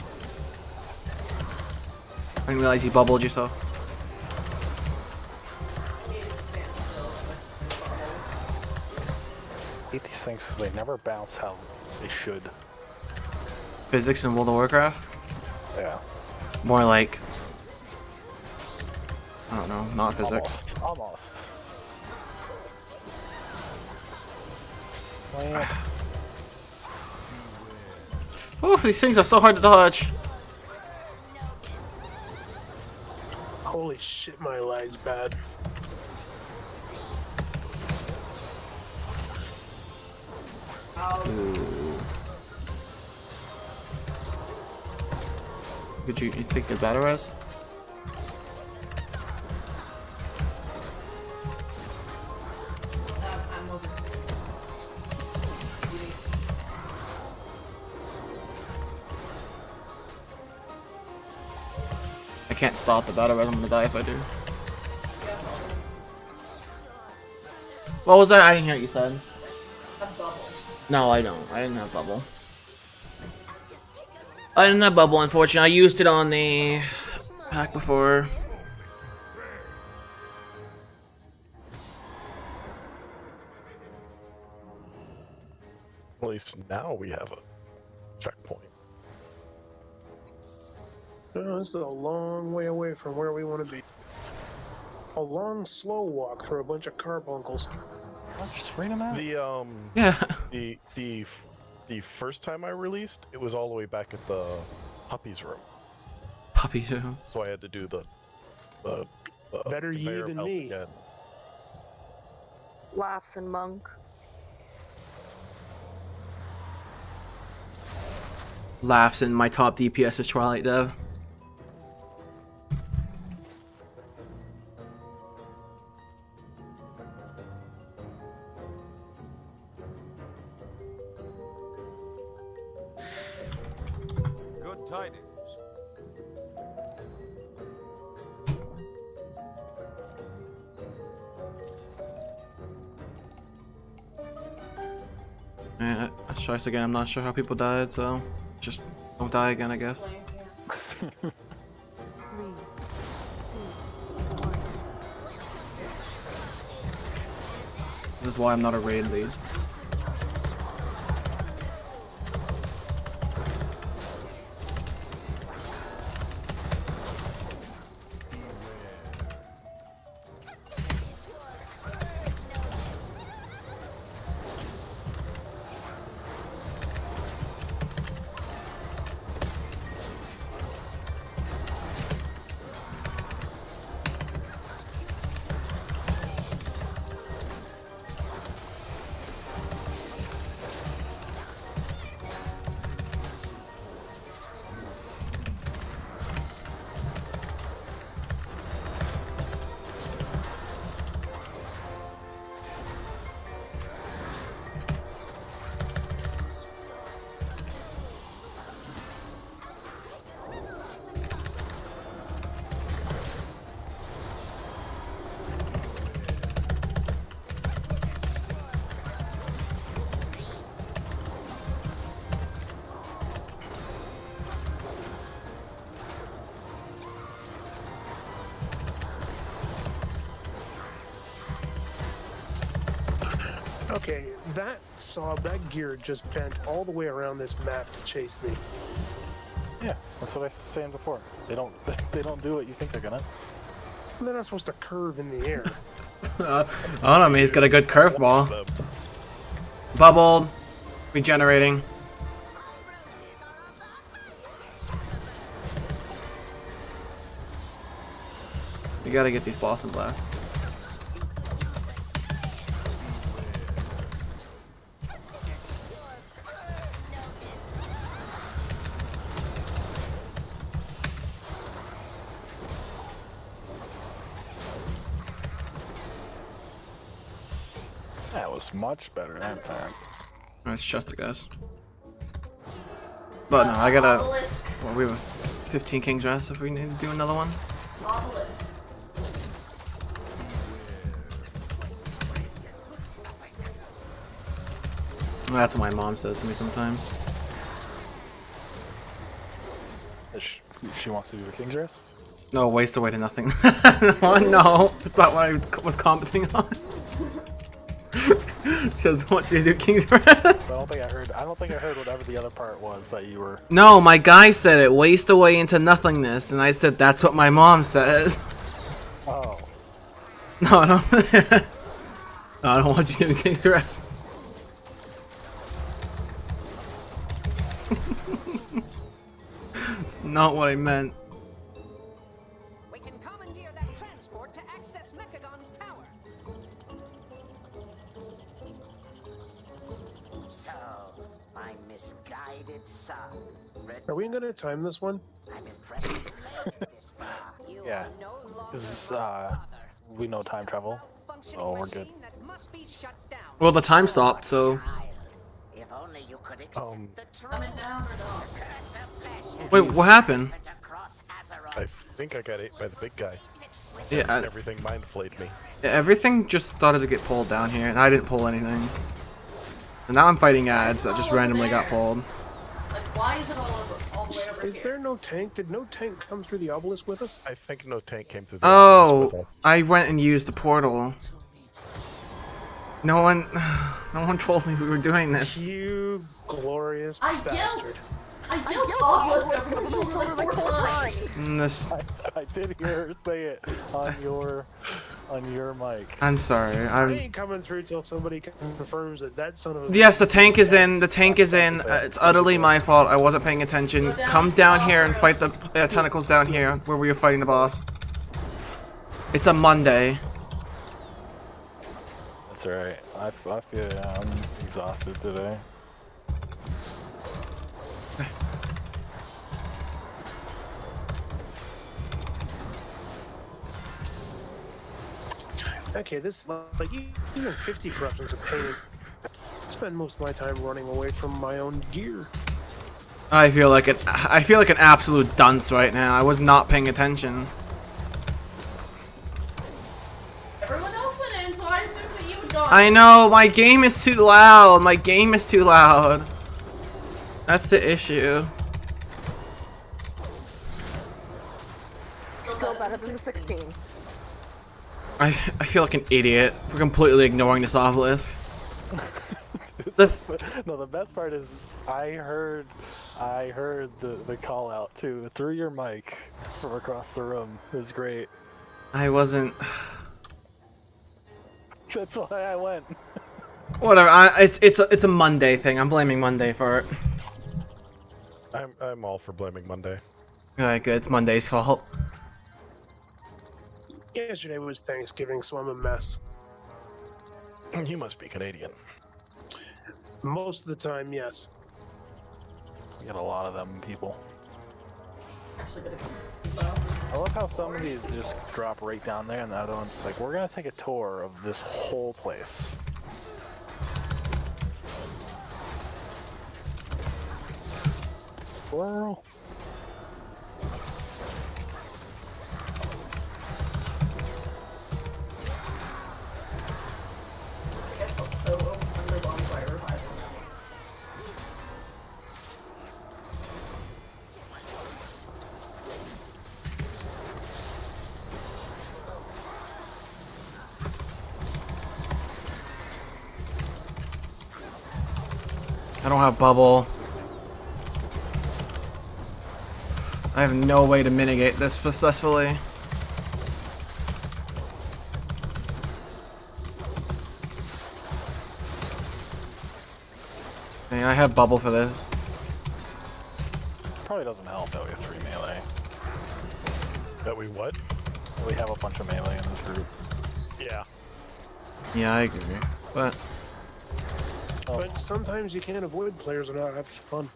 I didn't realize you bubbled yourself. I hate these things because they never bounce how they should. Physics in World of Warcraft? Yeah. More like... I don't know, not physics. Almost. Oh, these things are so hard to dodge. Holy shit, my lag's bad. Could you think the battle res? can't stop the battle, I'm gonna die if I do. What was that? I didn't hear what you said. No, I don't. I didn't have bubble. I didn't have bubble, unfortunately. I used it on the pack before. At least now we have a checkpoint. Oh, this is a long way away from where we want to be. A long, slow walk through a bunch of carbuncles. Just read them out. The first time I released, it was all the way back at the puppies room. Puppies room. So I had to do the Better ye conveyor than belt me. again. Laughs and monk. Laughs and my top DPS is Twilight Dev. Good tidings. Yeah, let's try this again. I'm not sure how people died, so just don't die again, I guess. This is why I'm not a raid lead. Okay, that gear just bent all the way around this map to chase me. Yeah, that's what I was saying before. They don't do what you think they're gonna. They're not supposed to curve in the air. I don't know, man. He's got a good curveball. Bubbled. Regenerating. We gotta get these Blossom Blasts. That was much better that time. It's just a guess. But no, I gotta. Well, we have 15 King's Rest if we need to do another one. That's what my mom says to me sometimes. She wants to do a King's Rest? No, waste away to nothing. No, that's not what I was commenting on. She doesn't want you to do King's Rest. I don't think I heard whatever the other part was that you were. No, my guy said it. Waste away into nothingness, and I said that's what my mom says. Oh. No, I don't. No, I don't want you to do King's Rest. It's not what I meant. We can commandeer that transport to access Mechagon's tower. So, my misguided son. Are we gonna time this one? I'm impressed you made it this far. You Yeah. are no longer This is, we know time travel, so we're good. that must be shut down. Well, the time stopped, so. If only you could accept the truth. Wait, what happened? Across Azeroth. think I got ate by the big guy. Yeah, Everything mind flayed me. everything just started to get pulled down here, and I didn't pull anything. And now I'm fighting ads that just randomly got pulled. Like, why is it all the way over Is here? there no tank? Did no tank come through the obelisk with us? I think no tank came through the obelisk with Oh, us. I went and used the portal. No one told me we were doing this. You glorious bastard. I yelled obelisk over my shoulder like 4 times. This, I did hear her say it on your mic. I'm sorry. I ain't coming through till somebody confirms that that son of a. Yes, the tank is in. The tank is in. It's utterly my fault. I wasn't paying attention. Come down here and fight the tentacles down here where we were fighting the boss. It's a Monday. That's alright. I feel I'm exhausted today. Okay, this like even 50 corruption's a pain. I spend most of my time running away from my own gear. I feel like an absolute dunce right now. I was not paying attention. Everyone else went in, so I assumed that you had gone. I know, my game is too loud. My game is too loud. That's the issue. Still better than the 16. I feel like an idiot for completely ignoring this obelisk. No, the best part is I heard the call out too through your mic from across the room. It was great. I wasn't. That's why I went. Whatever. It's a Monday thing. I'm blaming Monday for it. I'm all for blaming Monday. Alright, good. It's Monday's fault. Yesterday was Thanksgiving, so I'm a mess. You must be Canadian. Most of the time, yes. We got a lot of them people. Actually, gonna I love how some of these just drop right down there, and the other one's just like, we're gonna take a tour of this whole place. Squirrel. I don't have bubble. I have no way to mitigate this successfully. Okay, I have bubble for this. Probably doesn't help that we have 3 melee. That we what? We have a bunch of melee in this group. Yeah. Yeah, I agree. But But sometimes you can't avoid players and not have fun.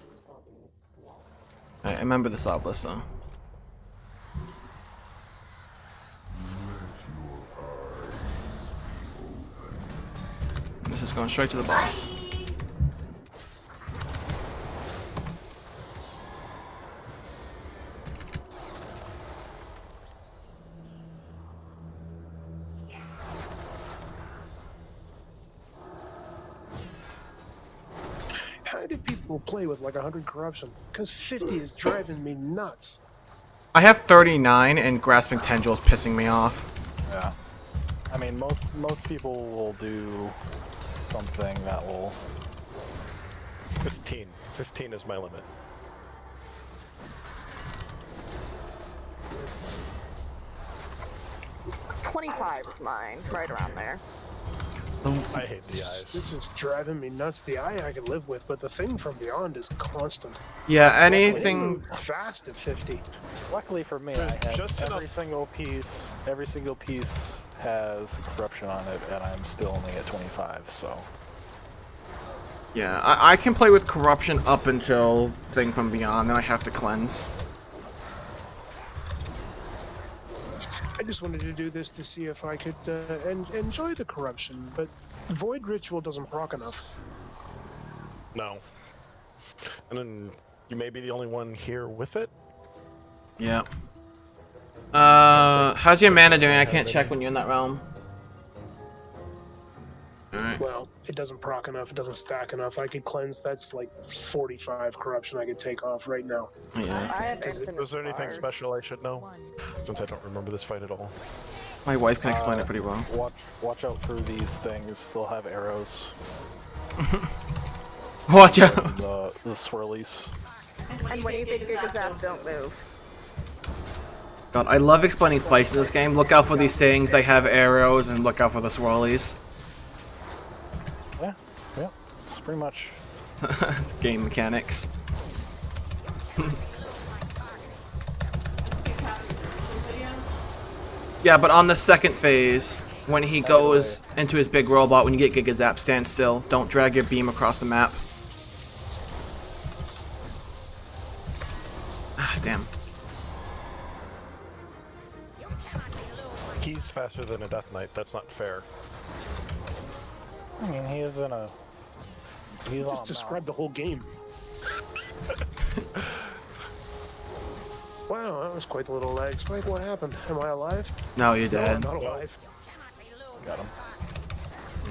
I remember this obelisk though. This is going straight to the boss. How do people play with like 100 corruption? Because 50 is driving me nuts. I have 39 and grasping tendril is pissing me off. Yeah. I mean, most people will do something that will... 15. 15 is my limit. $25 is mine, right around there. I hate the eyes. It's just driving me nuts. The eye I can live with, but the thing from beyond is constant. Yeah, anything fast at 50. Luckily for me, There's I have just every single piece has corruption on it, and I'm still only at 25, so... Yeah, I can play with corruption up until thing from beyond, then I have to cleanse. I just wanted to do this to see if I could enjoy the corruption, but Void Ritual doesn't proc enough. No. And then you may be the only one here with it? Yeah. How's your mana doing? I can't check when you're in that realm. Alright. Well, it doesn't proc enough, it doesn't stack enough. I could cleanse, that's like 45 corruption I could take off right now. Yeah. I have Was infinite there anything star. special I should know? Since I don't remember this fight at all. My wife can explain it pretty well. Watch out for these things. They'll have arrows. Watch out! The swirlies. And when you get Gigazap, don't move. God, I love explaining fights in this game. Look out for these things. They have arrows, and look out for the swirlies. Yeah, it's pretty much. It's game mechanics. Yeah, but on the second phase, when he goes into his big robot, when you get Gigazap, stand still. Don't drag your beam across the map. Ah, damn. He's faster than a Death Knight. That's not fair. I mean, he is in a. He's on. Just describe the whole game. Wow, that was quite a little lag. Spike, what happened? Am I alive? No, you're dead. I'm not alive. Got him.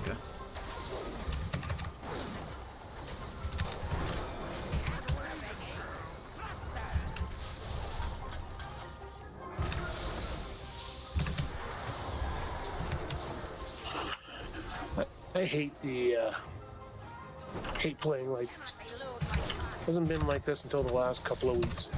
Okay. I hate hate playing like this. Hasn't been like this until the last couple of weeks.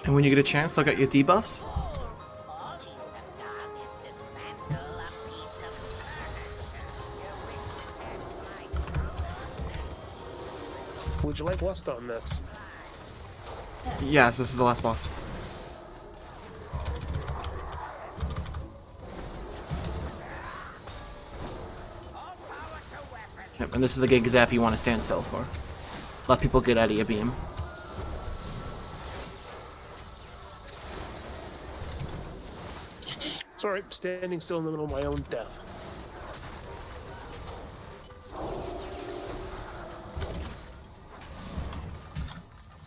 And when you get a chance, look at your debuffs. Would you like lust on this? Yes, this is the last boss. Yep, and this is the Gigazap you want to stand still for. Let people get out of your beam. It's alright, standing still in the middle of my own death.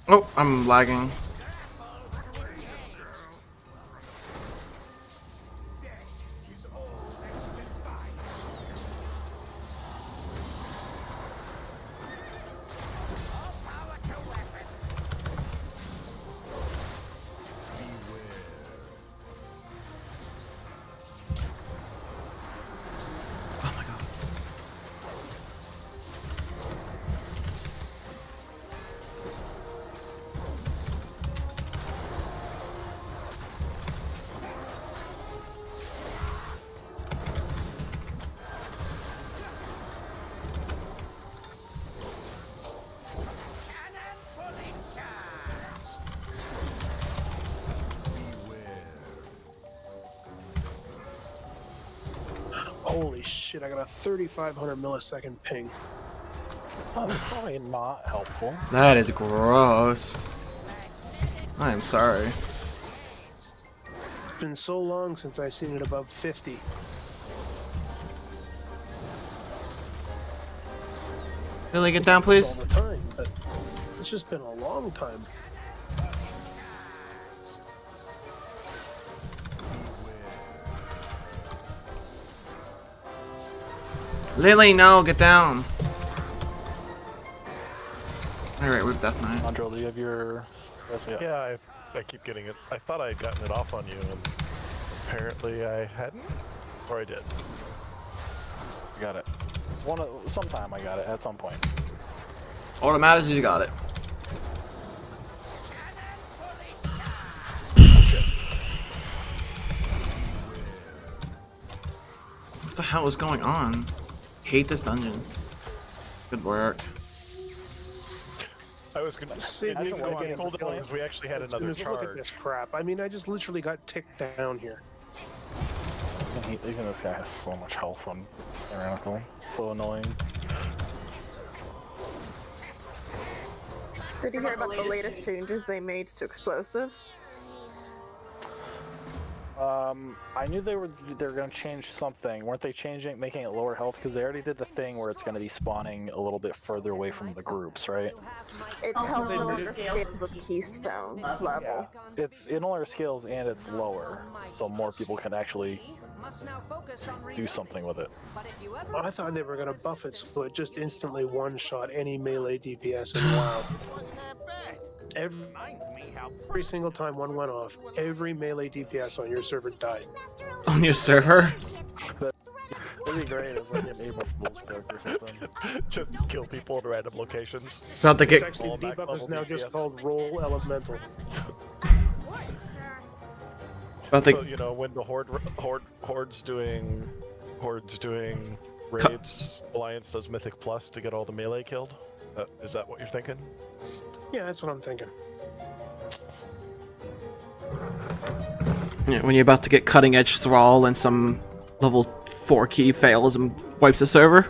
Oh, I'm lagging. Holy shit, I got a 3,500 millisecond ping. Oh, probably not helpful. That is gross. I am sorry. It's been so long since I've seen it above 50. Lily, get down, please. All the time, but it's just been a long time. Lily, no, get down. Alright, we have Death Knight. Andro, do you have your... Yeah, I keep getting it. I thought I had gotten it off on you, and apparently I hadn't? Or I did. You got it. Sometime I got it, at some point. All that matters is you got it. What the hell is going on? Hate this dungeon. Good work. I was gonna say, we actually had another Look at charge. this crap. I mean, I just literally got ticked down here. Even this guy has so much health on Tyrannical. So annoying. Did you hear about the latest changes they made to explosive? I knew they were going to change something. Weren't they making it lower health? Because they already did the thing where it's going to be spawning a little bit further away from the groups, right? It's how no longer scaled with Keystone level. It no longer scales and it's lower, so more people can actually do something with it. I thought they were going to buff it so it just instantly one-shot any melee DPS in WoW. Every single time one went off, every melee DPS on your server died. On your server? That'd be great as like an April Fool's joke or something. Just kill people in random locations. About to get. Actually, the debuff is now just called Roll Elemental. About to... So you know when the horde's doing raids, Alliance does Mythic Plus to get all the melee killed. Is that what you're thinking? Yeah, that's what I'm thinking. Yeah, when you're about to get cutting edge thrall and some level 4 key fails and wipes the server.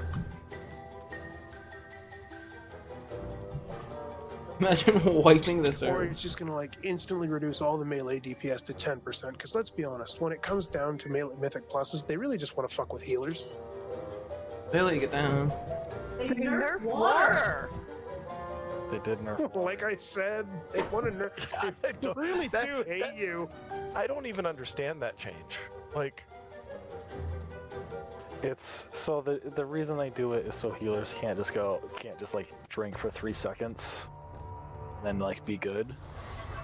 Imagine wiping the server. Or it's just gonna like instantly reduce all the melee DPS to 10%. Because let's be honest, when it comes down to Mythic pluses, they really just want to fuck with healers. Really get down. They nerf water. They did nerf. Like I said, they want to nerf. They really do hate you. I don't even understand that change. Like, it's so the reason they do it is so healers can't just like drink for 3 seconds, and then like be good.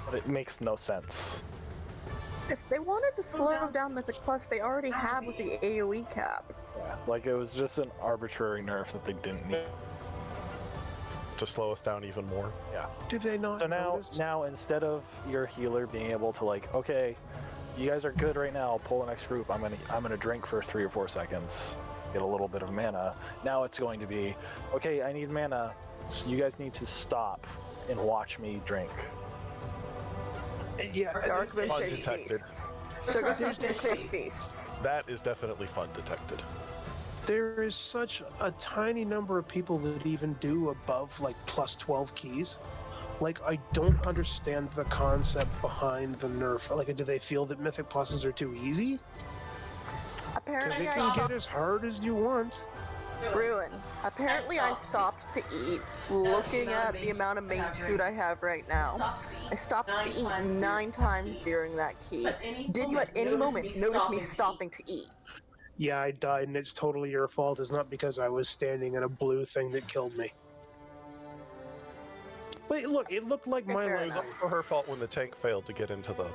But it makes no sense. If they wanted to slow down Mythic Plus, they already have with the AoE cap. Yeah, like it was just an arbitrary nerf that they didn't need. To slow us down even more. Yeah. Did they not? So now instead of your healer being able to like, okay, you guys are good right now, pull the next group, I'm gonna drink for 3 or 4 seconds, get a little bit of mana. Now it's going to be, okay, I need mana, so you guys need to stop and watch me drink. Yeah, Darkwish fish feasts. Sugarfish fish feasts. That is definitely fun detected. There is such a tiny number of people that even do above like plus 12 keys. Like, I don't understand the concept behind the nerf. Like, do they feel that Mythic Pluses are too easy? Because Apparently it can get as hard as you want. Ruin. Apparently I stopped to eat, looking at the amount of mage food I have right now. I stopped to eat 9 times during that key. Did you at any moment notice me stopping to eat? Yeah, I died and it's totally your fault. It's not because I was standing in a blue thing that killed me. Wait, look, it looked like my It was also her fault when the tank failed to get into the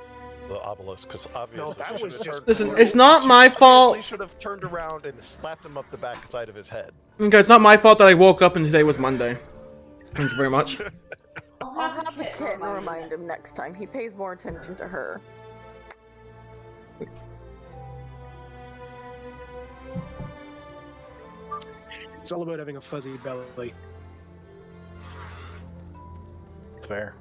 obelisk, because obviously no, that was just... Listen, it's not my fault. She should have turned around and slapped him up the backside of his head. Okay, it's not my fault that I woke up and today was Monday. Thank you very much. I'll have the kitten remind him next time. He pays more attention to her. It's all about having a fuzzy belly. Fair.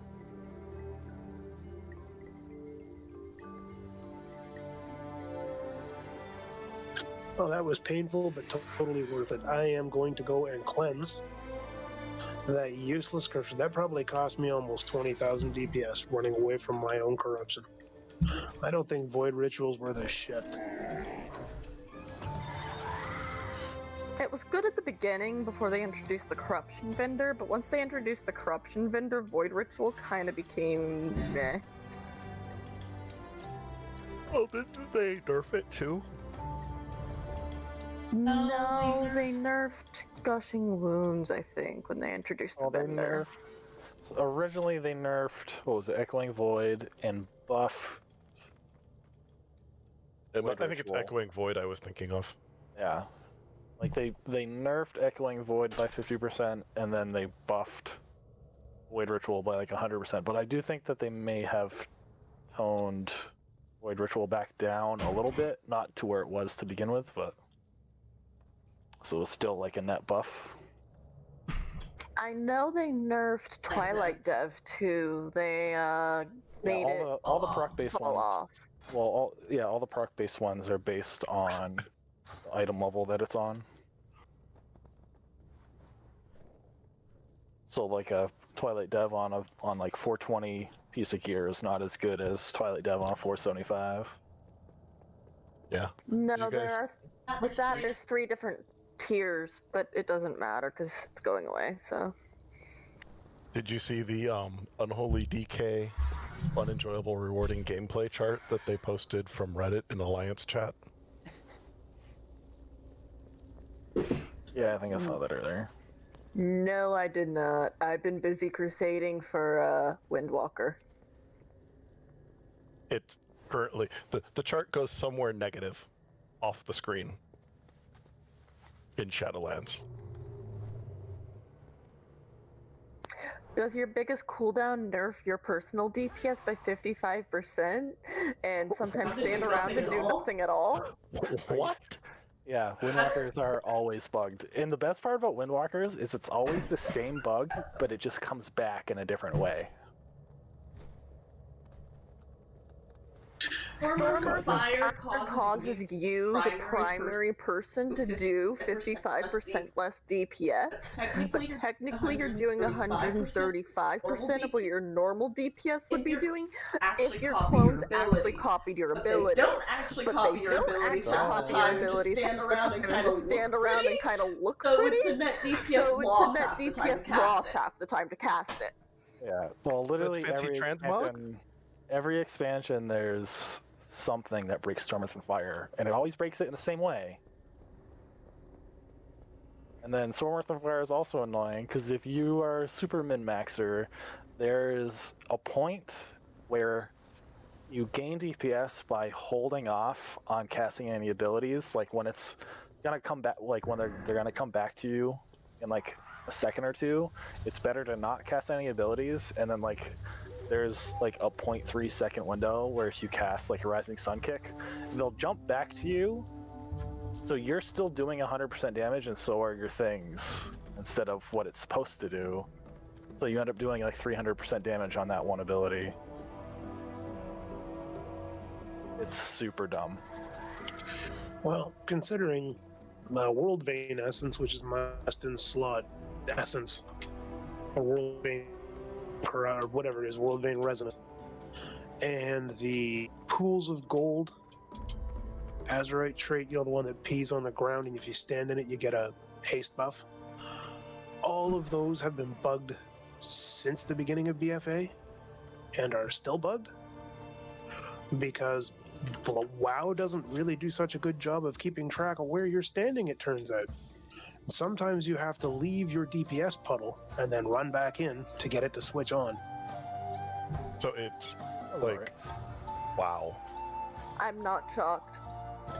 Oh, that was painful, but totally worth it. I am going to go and cleanse that useless corruption. That probably cost me almost 20,000 DPS running away from my own corruption. I don't think Void Ritual's worth a shit. It was good at the beginning before they introduced the corruption vendor, but once they introduced the corruption vendor, Void Ritual kind of became meh. Oh, did they nerf it too? No, they nerfed Gushing Wounds, I think, when they introduced the vendor. So originally they nerfed, what was it, Echoing Void and buff. I think it's Echoing Void I was thinking of. Yeah. Like they nerfed Echoing Void by 50% and then they buffed Void Ritual by like 100%. But I do think that they may have toned Void Ritual back down a little bit, not to where it was to begin with, but so it was still like a net buff. I know they nerfed Twilight Dev too. They made all the proc-based fall ones. off. Well, all the proc-based ones are based on the item level that it's on. So like a Twilight Dev on like 420 piece of gear is not as good as Twilight Dev on a 475. Yeah. No, You there guys- are with that. There's 3 different tiers, but it doesn't matter because it's going away. So Did you see the Unholy DK unenjoyable rewarding gameplay chart that they posted from Reddit in Alliance chat? Yeah, I think I saw that earlier. no, I did not. I've been busy crusading for Windwalker. It's currently the chart goes somewhere negative off the screen in Shadowlands. Does your biggest cooldown nerf your personal DPS by 55% and sometimes stand around and do nothing at all? What? Yeah, Windwalkers are always bugged. And the best part about Windwalkers is it's always the same bug, but it just comes back in a different way. Storm or fire causes you, the primary person, to do 55% less DPS, but technically you're doing 135% of what your normal DPS would be doing if your clones actually copied your abilities. They don't actually copy your abilities half the time, just stand around and kind of stand around and kind of look So pretty. it's a net DPS So it's loss a net half the time to DPS cast loss it. half the time to cast it. Yeah, well, literally That's fancy every expansion there's something that breaks Stormwrath and Fire, and it always breaks it in the same way. And then Stormwrath and Fire is also annoying, because if you are a super min-maxer, there's a point where you gain DPS by holding off on casting any abilities, like when it's gonna come back, like when they're gonna come back to you in like a second or two, it's better to not cast any abilities, and then like there's like a 0.3 second window where if you cast like a Rising Sun Kick, they'll jump back to you, so you're still doing 100% damage and so are your things, instead of what it's supposed to do. So you end up doing like 300% damage on that one ability. It's super dumb. Well, considering World Vein Essence, which is my Aston slot essence, or World Vein, or whatever it is, World Vein Resonance, and the pools of gold Azerite trait, you know, the one that pees on the ground, and if you stand in it, you get a haste buff. All of those have been bugged since the beginning of BFA, and are still bugged, because WoW doesn't really do such a good job of keeping track of where you're standing, it turns out. Sometimes you have to leave your DPS puddle and then run back in to get it to switch on. So it's like, wow. I'm not shocked.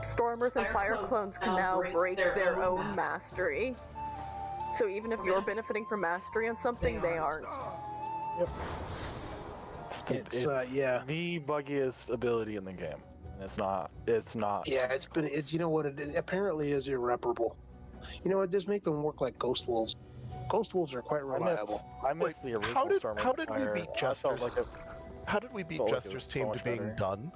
Stormwrath and Fire clones can now break their own mastery. So even if you're benefiting from mastery on something, they aren't. Yep. It's the buggiest ability in the game. And it's not. Yeah, you know what, it apparently is irreparable. You know what, just make them work like Ghost Wolves. Ghost Wolves are quite reliable. I miss the original How did we beat Jester's? How did we beat Jester's team to being done?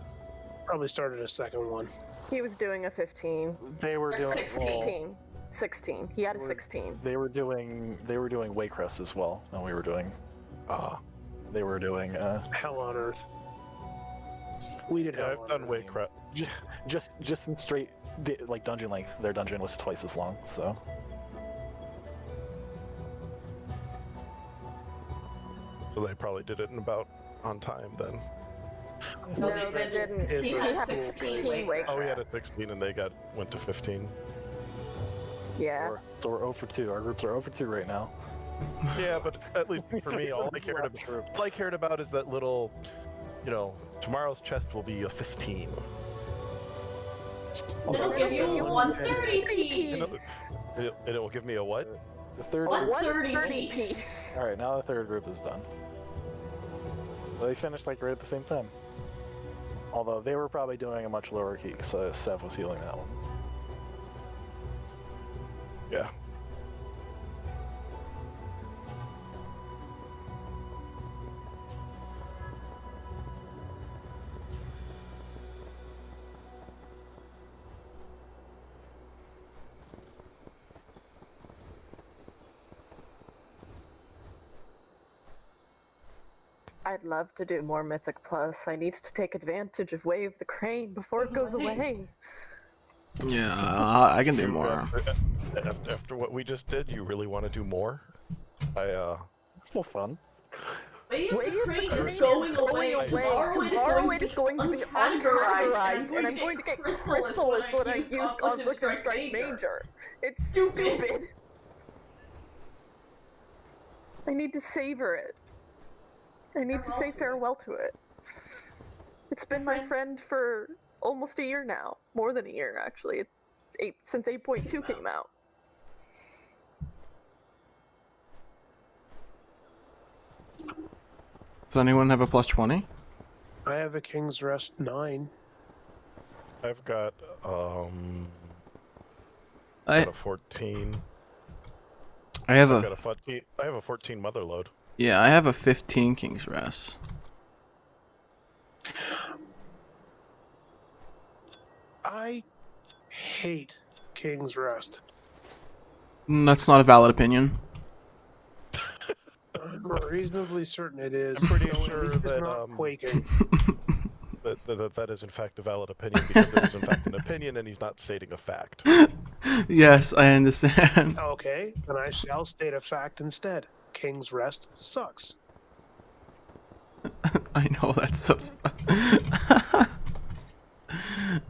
Probably started a second one. He was doing a 15. They were doing 16. 16. He had a 16. They were doing Waycrest as well, and we were doing. They were doing Hell on Earth. We did. Yeah, I've done Waycrest. Just in straight like dungeon length. Their dungeon was twice as long, so. So they probably did it in about on time then. No, they didn't. He had a 16 Waycrest. Oh, he had a 16 and they went to 15. Yeah. So we're 0 for 2. Our groups are 0 for 2 right now. Yeah, but at least for me, all I cared about is that little, you know, tomorrow's chest will be a 15. It'll give you 130 piece. And it will give me a what? The third 130 piece. All right, now the third group is done. Well, they finished like right at the same time. Although they were probably doing a much lower key, so Sev was healing that one. Yeah. I'd love to do more Mythic Plus. I need to take advantage of Wave the Crane before it goes away. Yeah, I can do more. After what we just did, you really want to do more? It's still fun. Wave the Crane is is going going away. away. Tomorrow it is going to be uncategorized, and I'm going to get Crystal is what I use Conflict of Strike Major. It's stupid. I need to savor it. I need to say farewell to it. It's been my friend for almost a year now. More than a year, actually. Since 8.2 came out. Does anyone have a plus 20? I have a King's Rest 9. I've got I got a 14. I have I've got a 14. I have a 14 mother load. Yeah, I have a 15 King's Rest. I hate King's Rest. That's not a valid opinion. I'm reasonably certain it is. I'm pretty Though at sure least it's that not quaking. that is in fact a valid opinion because it is in fact an opinion and he's not stating a fact. Yes, I understand. Okay, then I shall state a fact instead. King's Rest sucks. I know that's so.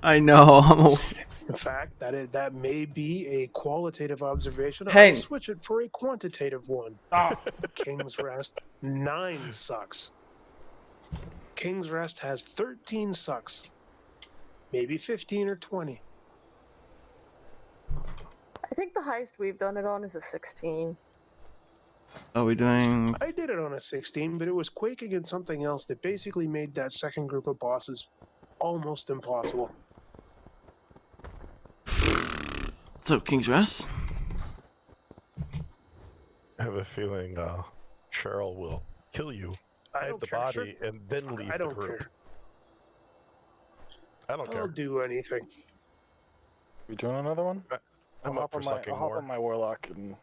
I know. In fact, that may be a qualitative observation. Hey. I'll switch it for a quantitative one. King's Rest 9 sucks. King's Rest has 13 sucks. Maybe 15 or 20. I think the highest we've done it on is a 16. Are we doing? I did it on a 16, but it was quaking in something else that basically made that second group of bosses almost impossible. So King's Rest. I have a feeling Cheryl will kill you, hide the body, and then leave the group. Care. I don't care. I'll do anything. We doing another one? I'm up for sucking I'll hop more. on my Warlock and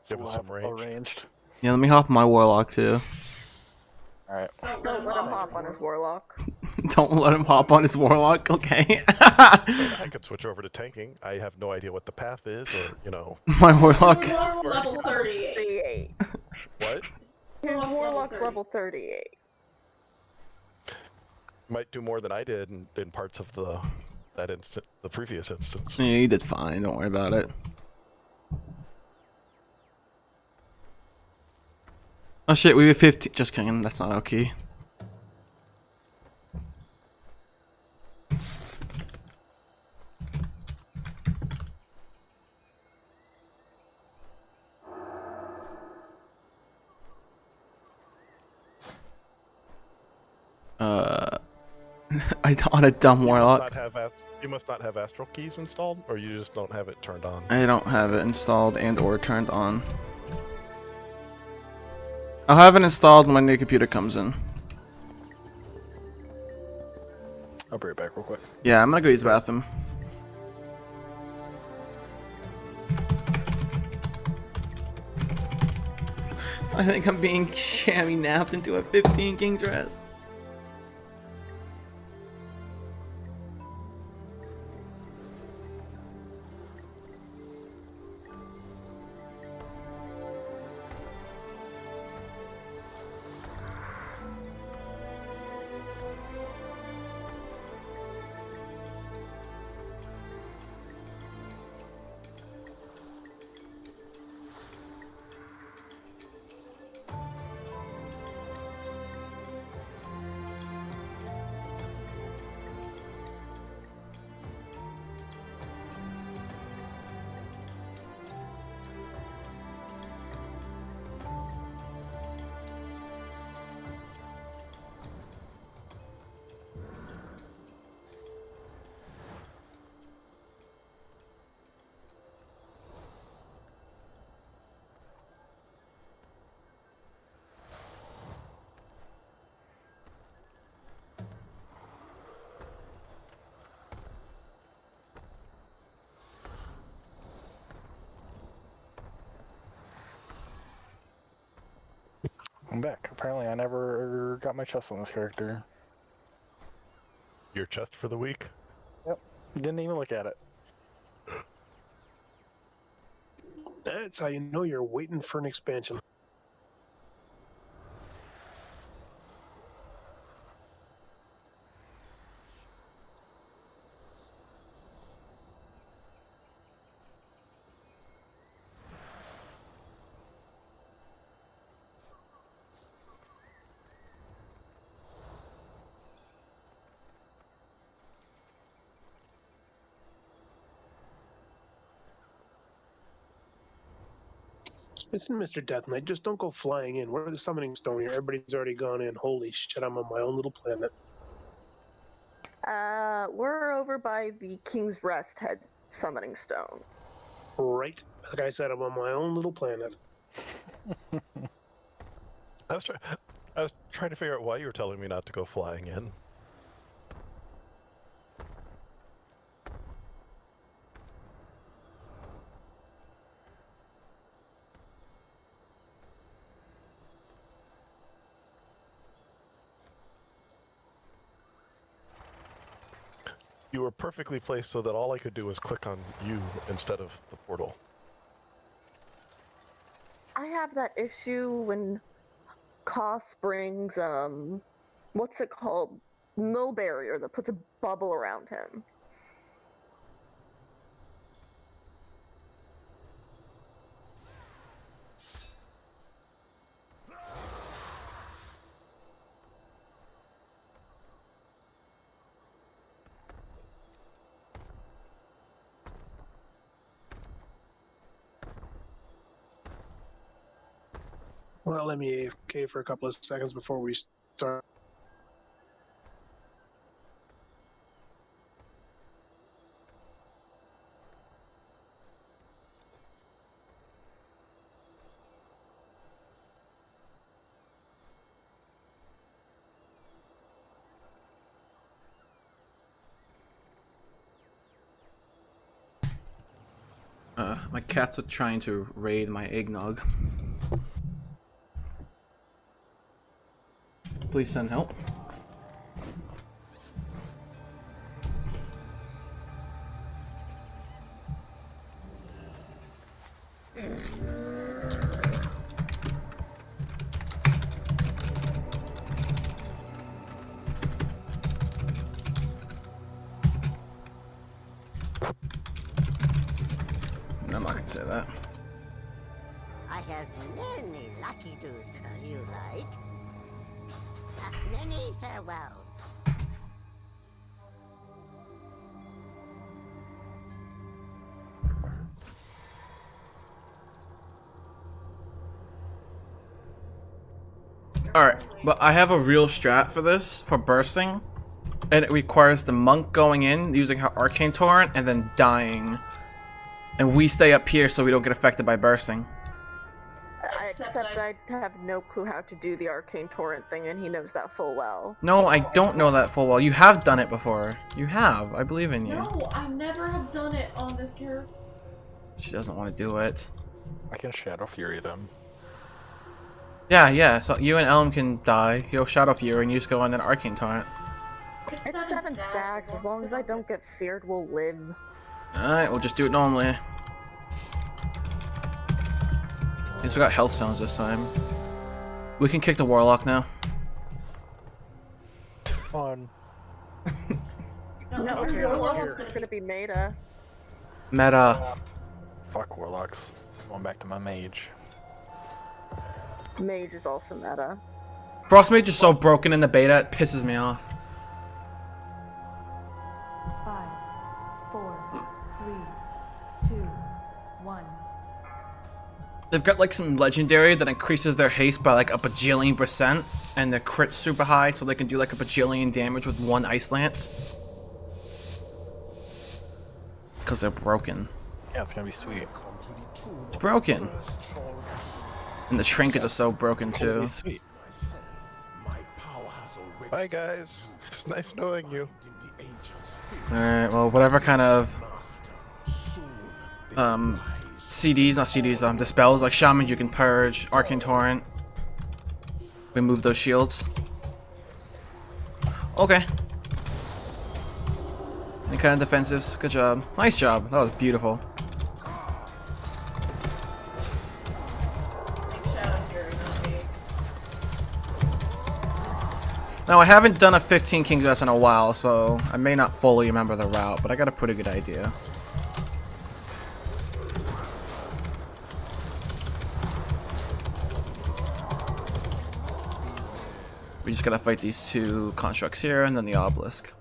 Give us some range. Arranged. Yeah, let me hop on my Warlock too. Alright. Don't let him hop on his Warlock. Don't let him hop on his Warlock, okay? I could switch over to tanking. I have no idea what the path is, or, you know. My Warlock. His Warlock's level 38. What? His Warlock's level 38. Might do more than I did in parts of the previous instance. Yeah, you did fine. Don't worry about it. Oh shit, we were 15. Just kidding. That's not okay. On a dumb Warlock. You must not have Astral Keys installed, or you just don't have it turned on. I don't have it installed and or turned on. I'll have it installed when my new computer comes in. I'll be right back real quick. Yeah, I'm gonna go use the bathroom. I think I'm being shammy napped into a 15 King's Rest. I'm back. Apparently, I never got my chest on this character. Your chest for the week? Yep. Didn't even look at it. That's how you know you're waiting for an expansion. Listen, Mr. Death Knight, just don't go flying in. We're the summoning stone here. Everybody's already gone in. Holy shit, I'm on my own little planet. We're over by the King's Rest head summoning stone. Right. Like I said, I'm on my own little planet. I was trying to figure out why you were telling me not to go flying in. You were perfectly placed so that all I could do was click on you instead of the portal. I have that issue when Koss brings, what's it called? Null barrier that puts a bubble around him. Well, let me AFK for a couple of seconds before we start. My cats are trying to raid my eggnog. Please send help. I'm not gonna say that. I have many lucky doos you like. Many farewells. Alright, but I have a real strat for this, for bursting. And it requires the monk going in, using her arcane torrent, and then dying. And we stay up here so we don't get affected by bursting. Except I have no clue how to do the arcane torrent thing, and he knows that full well. No, I don't know that full well. You have done it before. You have. I believe in you. No, I never have done it on this character. She doesn't want to do it. I can Shadow Fury them. Yeah, so you and Elm can die. He'll Shadow Fury and you just go on an arcane torrent. It's 7 stacks. As long as I don't get feared, we'll live. Alright, we'll just do it normally. He's got health zones this time. We can kick the Warlock now. Fun. No, Okay, Warlock's is gonna be meta. Meta. Fuck Warlocks. Going back to my mage. Mage is also meta. Frost Mage is so broken in the beta, it pisses me off. 5, 4, 3, 2, 1. They've got like some legendary that increases their haste by like a bajillion%, and their crit's super high, so they can do like a bajillion damage with one Ice Lance. Because they're broken. Yeah, it's gonna be sweet. It's broken. And the trinkets are so broken too. Sweet. Bye guys. It's nice knowing you. Alright, well whatever kind of CDs, not CDs, dispels, like shamans you can purge, arcane torrent. We move those shields. Okay. Any kind of defensives. Good job. Nice job. That was beautiful. Now, I haven't done a 15 King's Rest in a while, so I may not fully remember the route, but I got a pretty good idea. We just gotta fight these two constructs here, and then the obelisk.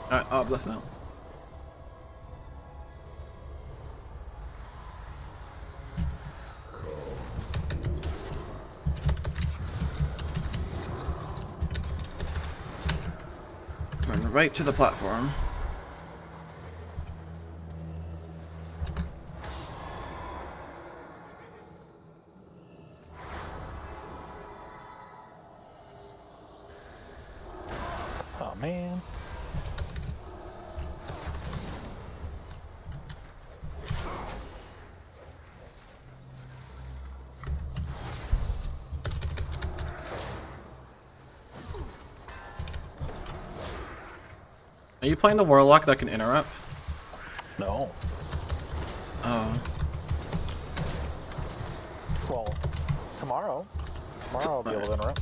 Alright, obelisk now. Run right to the platform. Oh man. Are you playing the warlock that can interrupt? No. Oh. Well, tomorrow. Tomorrow I'll be able to interrupt.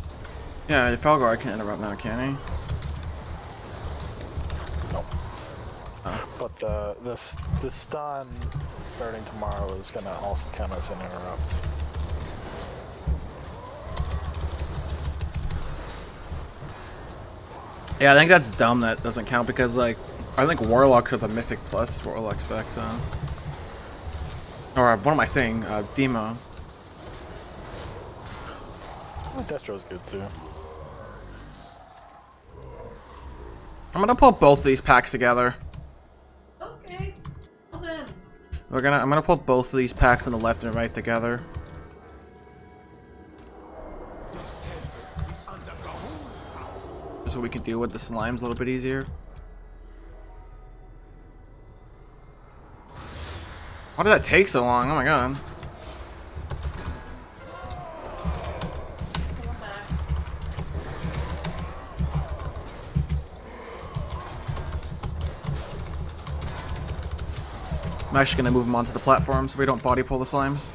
Yeah, the Felgar can interrupt now, can he? No. Oh. But this stun starting tomorrow is gonna also count as an interrupt. Yeah, I think that's dumb that doesn't count because, like, I think Warlocks have a Mythic plus Warlock spec, so. Or, what am I saying? Demo. Destro's good too. I'm gonna pull both of these packs together. Okay. Well then. I'm gonna pull both of these packs on the left and right together. So we can deal with the slimes a little bit easier. Why did that take so long? Oh my god. I'm actually gonna move them onto the platform so we don't body pull the slimes.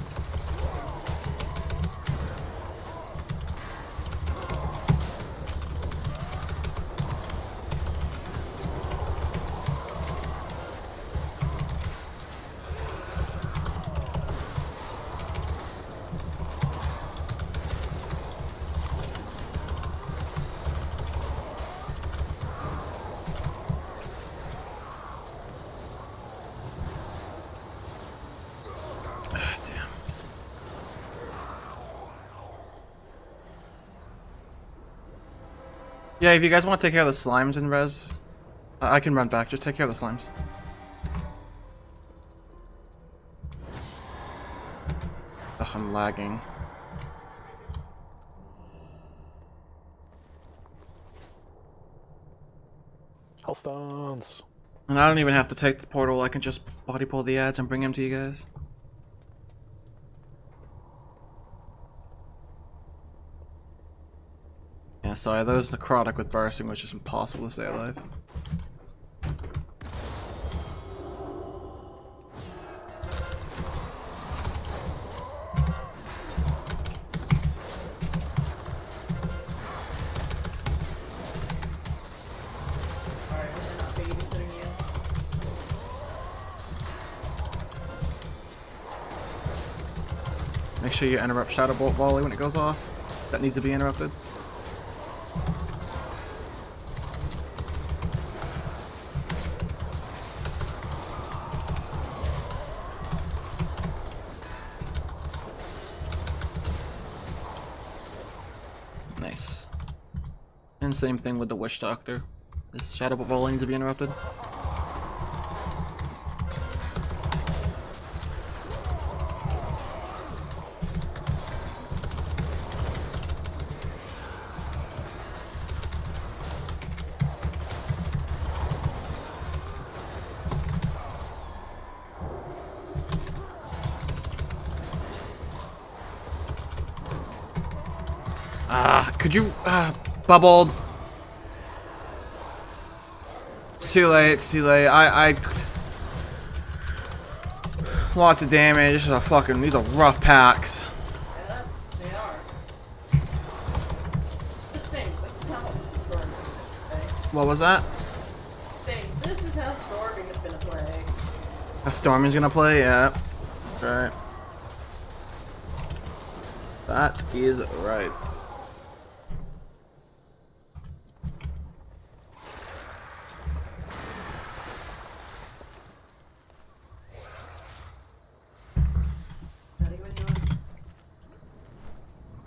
Yeah, if you guys want to take care of the slimes in res, I can run back. Just take care of the slimes. Ugh, I'm lagging. Hellstones. And I don't even have to take the portal. I can just body pull the ads and bring them to you guys. Yeah, sorry, that was necrotic with bursting, which is impossible to stay alive. Make sure you interrupt Shadow Bolt volley when it goes off. That needs to be interrupted. Nice. And same thing with the Witch Doctor. This Shadow Bolt volley needs to be interrupted. Could you, bubbled. Too late, too late. Lots of damage. These are rough packs. They are. This is how storming is What was that? This is how storming is gonna play. A Storming's gonna play? Yeah. Right. That is right.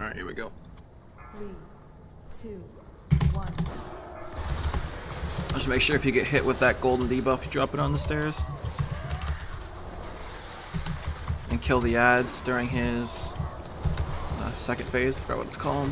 Alright, here we go. 3, 2, 1. Just make sure if you get hit with that golden debuff, you drop it on the stairs. And kill the ads during his second phase, I forgot what it's called.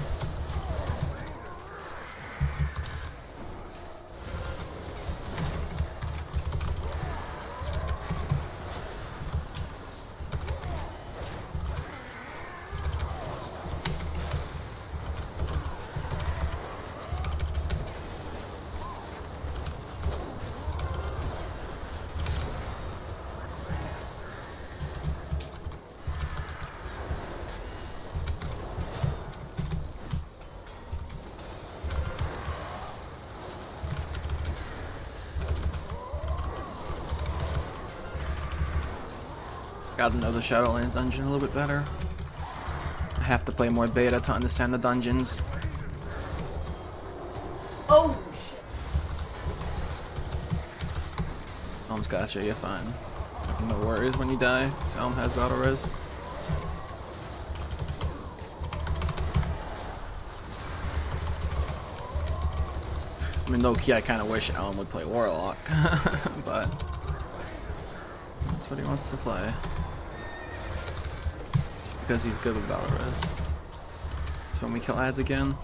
Gotta know the Shadowlands dungeon a little bit better. I have to play more beta to understand the dungeons. Oh shit. Elm's gotcha, you're fine. No worries when you die. Elm has battle res. I mean, low key, I kind of wish Elm would play Warlock, but that's what he wants to play. Just because he's good with battle res. So when we kill ads again.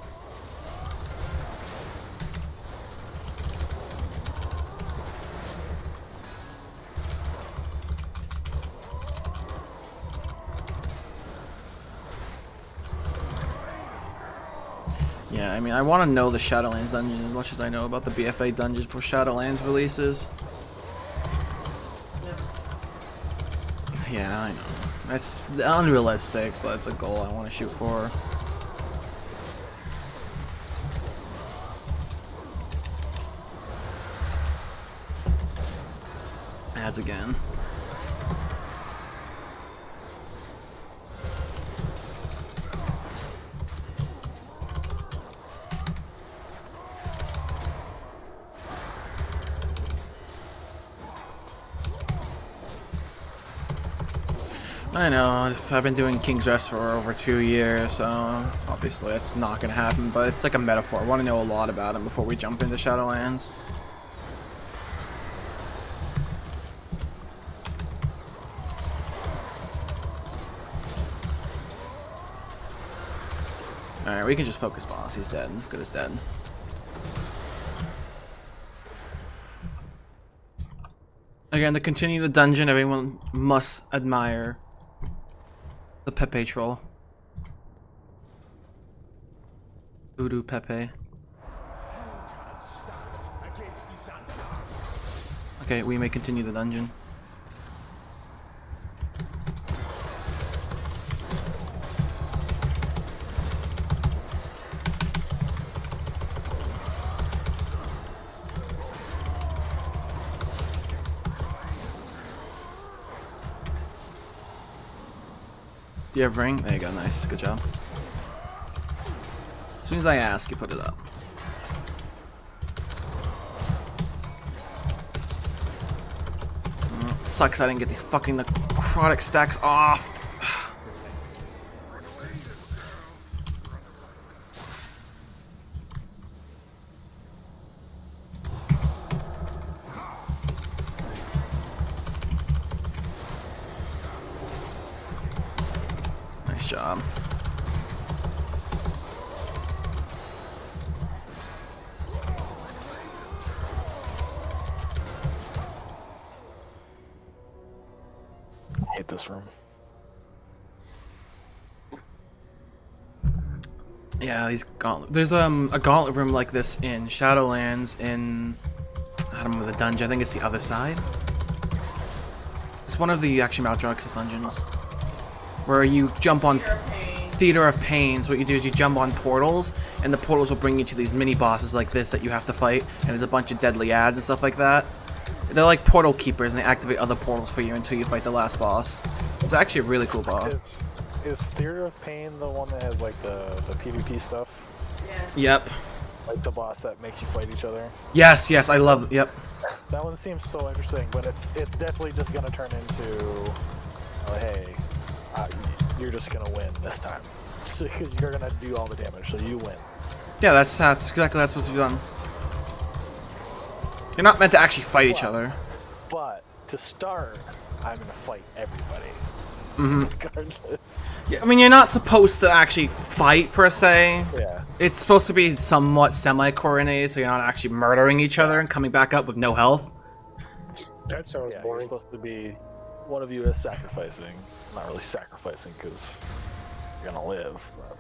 Yeah, I mean, I want to know the Shadowlands dungeon as much as I know about the BFA dungeons before Shadowlands releases. Yeah, I know. That's unrealistic, but it's a goal I want to shoot for. Ads again. I know, I've been doing King's Rest for over 2 years, so obviously it's not gonna happen, but it's like a metaphor. I want to know a lot about him before we jump into Shadowlands. Alright, we can just focus boss, he's dead. Good as dead. Again, to continue the dungeon, everyone must admire the Pepe troll. Voodoo Pepe. Okay, we may continue the dungeon. Do you have ring? There you go, nice, good job. As soon as I ask, you put it up. Sucks I didn't get these fucking necrotic stacks off. Nice job. I hate this room. Yeah, these gauntlet. There's a gauntlet room like this in Shadowlands in I don't remember the dungeon. I think it's the other side. It's one of the actually Maldraxxus dungeons where you jump on Theater of Pain. So what you do is you jump on portals, and the portals will bring you to these mini bosses like this that you have to fight. And there's a bunch of deadly ads and stuff like that. They're like portal keepers, and they activate other portals for you until you fight the last boss. It's actually a really cool boss. Is Theater of Pain the one that has like the PvP stuff? Yep. Like the boss that makes you fight each other? Yes, yes, I love. Yep. That one seems so interesting, but it's definitely just gonna turn into, hey, you're just gonna win this time, because you're gonna do all the damage, so you win. Yeah, that's exactly that's supposed to be done. You're not meant to actually fight each other. But to start, I'm gonna fight everybody. Regardless. Yeah, I mean, you're not supposed to actually fight per se. Yeah. It's supposed to be somewhat semi-coordinated, so you're not actually murdering each other and coming back up with no health. That sounds You're boring. supposed to be one of you is sacrificing. Not really sacrificing because you're gonna live. But...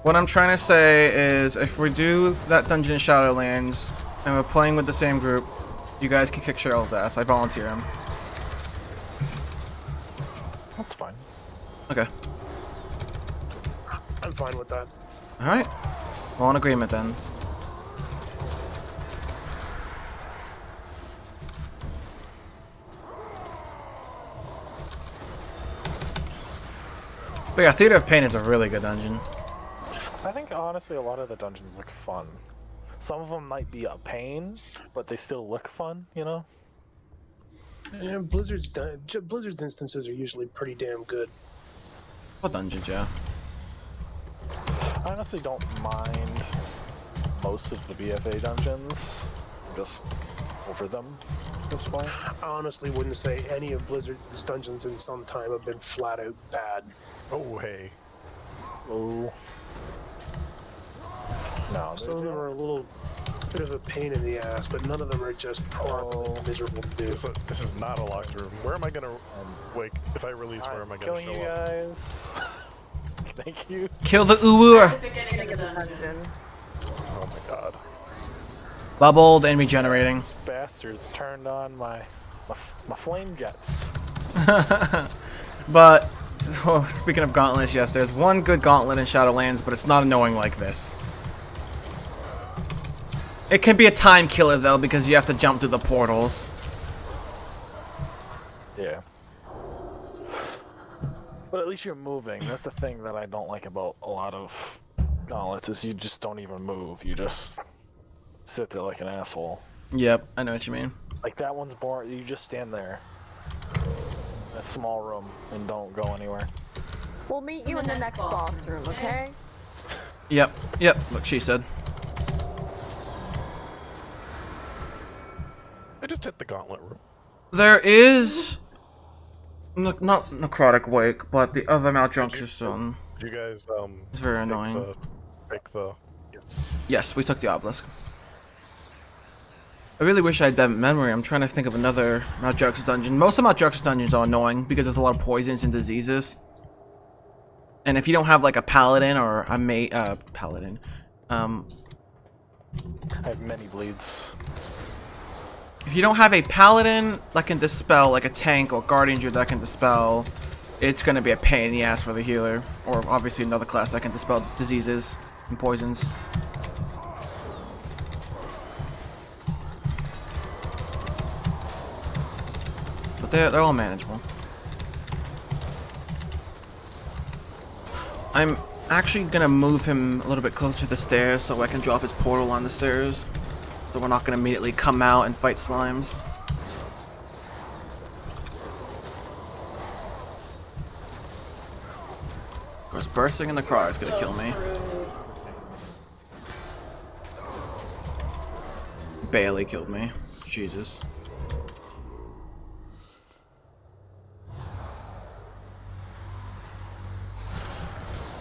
What I'm trying to say is, if we do that dungeon in Shadowlands and we're playing with the same group, you guys can kick Cheryl's ass. I volunteer him. That's fine. Okay. I'm fine with that. Alright. Well, in agreement then. But yeah, Theater of Pain is a really good dungeon. I think honestly a lot of the dungeons look fun. Some of them might be a pain, but they still look fun, you know? Yeah, Blizzard's instances are usually pretty damn good. What dungeons, yeah? I honestly don't mind most of the BFA dungeons. I'm just over them at this point. I honestly wouldn't say any of Blizzard's dungeons in some time have been flat out bad. Oh, hey. Oh. No, some of them are a little bit of a pain in the ass, but none of them are just properly miserable to do. This is not a locked room. Where am I gonna wait? If I release, where am I gonna show you up? guys. Thank you. Kill the Uwur! Oh my god. Bubbled and regenerating. These bastards turned on my flame jets. But, so, speaking of gauntlets, yes, there's one good gauntlet in Shadowlands, but it's not annoying like this. It can be a time killer though, because you have to jump through the portals. Yeah. But at least you're moving. That's the thing that I don't like about a lot of gauntlets, is you just don't even move. You just sit there like an asshole. Yep, I know what you mean. Like that one's boring. You just stand there in a small room and don't go anywhere. We'll meet you in the next boss room, okay? Yep, look, she said. I just hit the gauntlet room. There is... not Necrotic Wake, but the other Maldraxxus Stone. Did you guys, It's very annoying. Yes, we took the obelisk. I really wish I had that memory. I'm trying to think of another Maldraxxus dungeon. Most of Maldraxxus dungeons are annoying because there's a lot of poisons and diseases. And if you don't have like a paladin or a paladin, I have many bleeds. if you don't have a paladin that can dispel, like a tank or guardian druid that can dispel, it's gonna be a pain in the ass for the healer. Or obviously another class that can dispel diseases and poisons. But they're all manageable. I'm actually gonna move him a little bit closer to the stairs so I can drop his portal on the stairs. So we're not gonna immediately come out and fight slimes. Of course, bursting in the car is gonna kill me. Barely killed me. Jesus.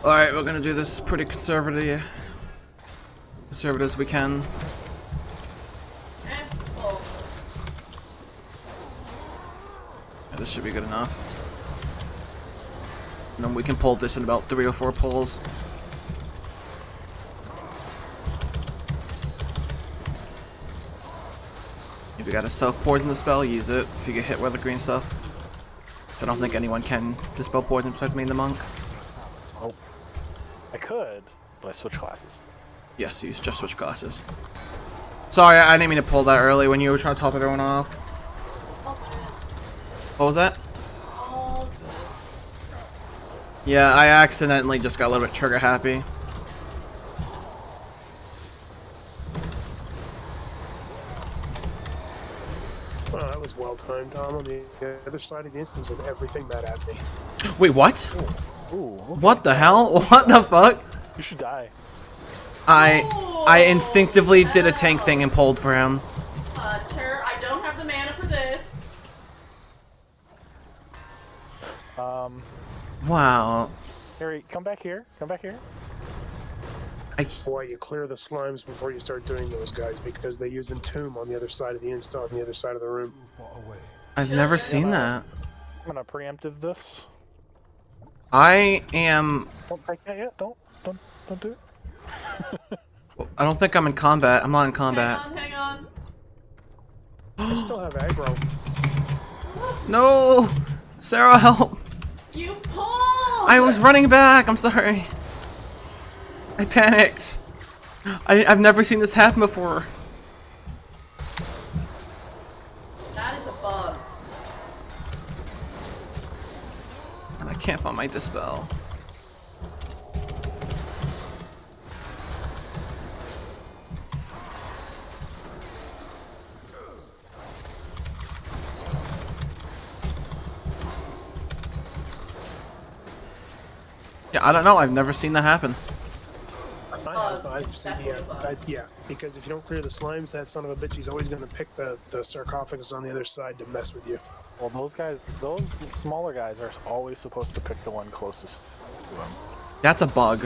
Alright, we're gonna do this pretty conservative as we can. Yeah, this should be good enough. And then we can pull this in about 3 or 4 pulls. If you got a self-poison spell, use it. If you get hit with the green stuff. I don't think anyone can dispel poison besides me and the monk. Oh. I could, but I switch classes. Yes, you just switch classes. Sorry, I didn't mean to pull that early when you were trying to top everyone off. What was that? Yeah, I accidentally just got a little bit trigger happy. Well, that was well timed, Tom. On the other side of the instance with everything bad at me. Wait, what? Ooh, okay. What the hell? What the fuck? You should die. I instinctively did a tank thing and pulled for him. Ter, I don't have the mana for this. Wow. Harry, come back here. Come back here. Boy, you clear the slimes before you start doing those guys because they use Entomb on the other side of the install, on the other side of the room. I've never seen that. I'm gonna preemptive this. I am. Don't break that yet. Don't do it. I don't think I'm in combat. I'm not in combat. Hang on. I still have aggro. No! Sarah, help! You pulled! I was running back! I'm sorry. I panicked. I've never seen this happen before. That is a bug. And I can't find my dispel. Yeah, I don't know. I've never seen that happen. I've seen, yeah, because if you don't clear the slimes, that son of a bitch, he's always going to pick the sarcophagus on the other side to mess with you. Well, those smaller guys are always supposed to pick the one closest to them. That's a bug.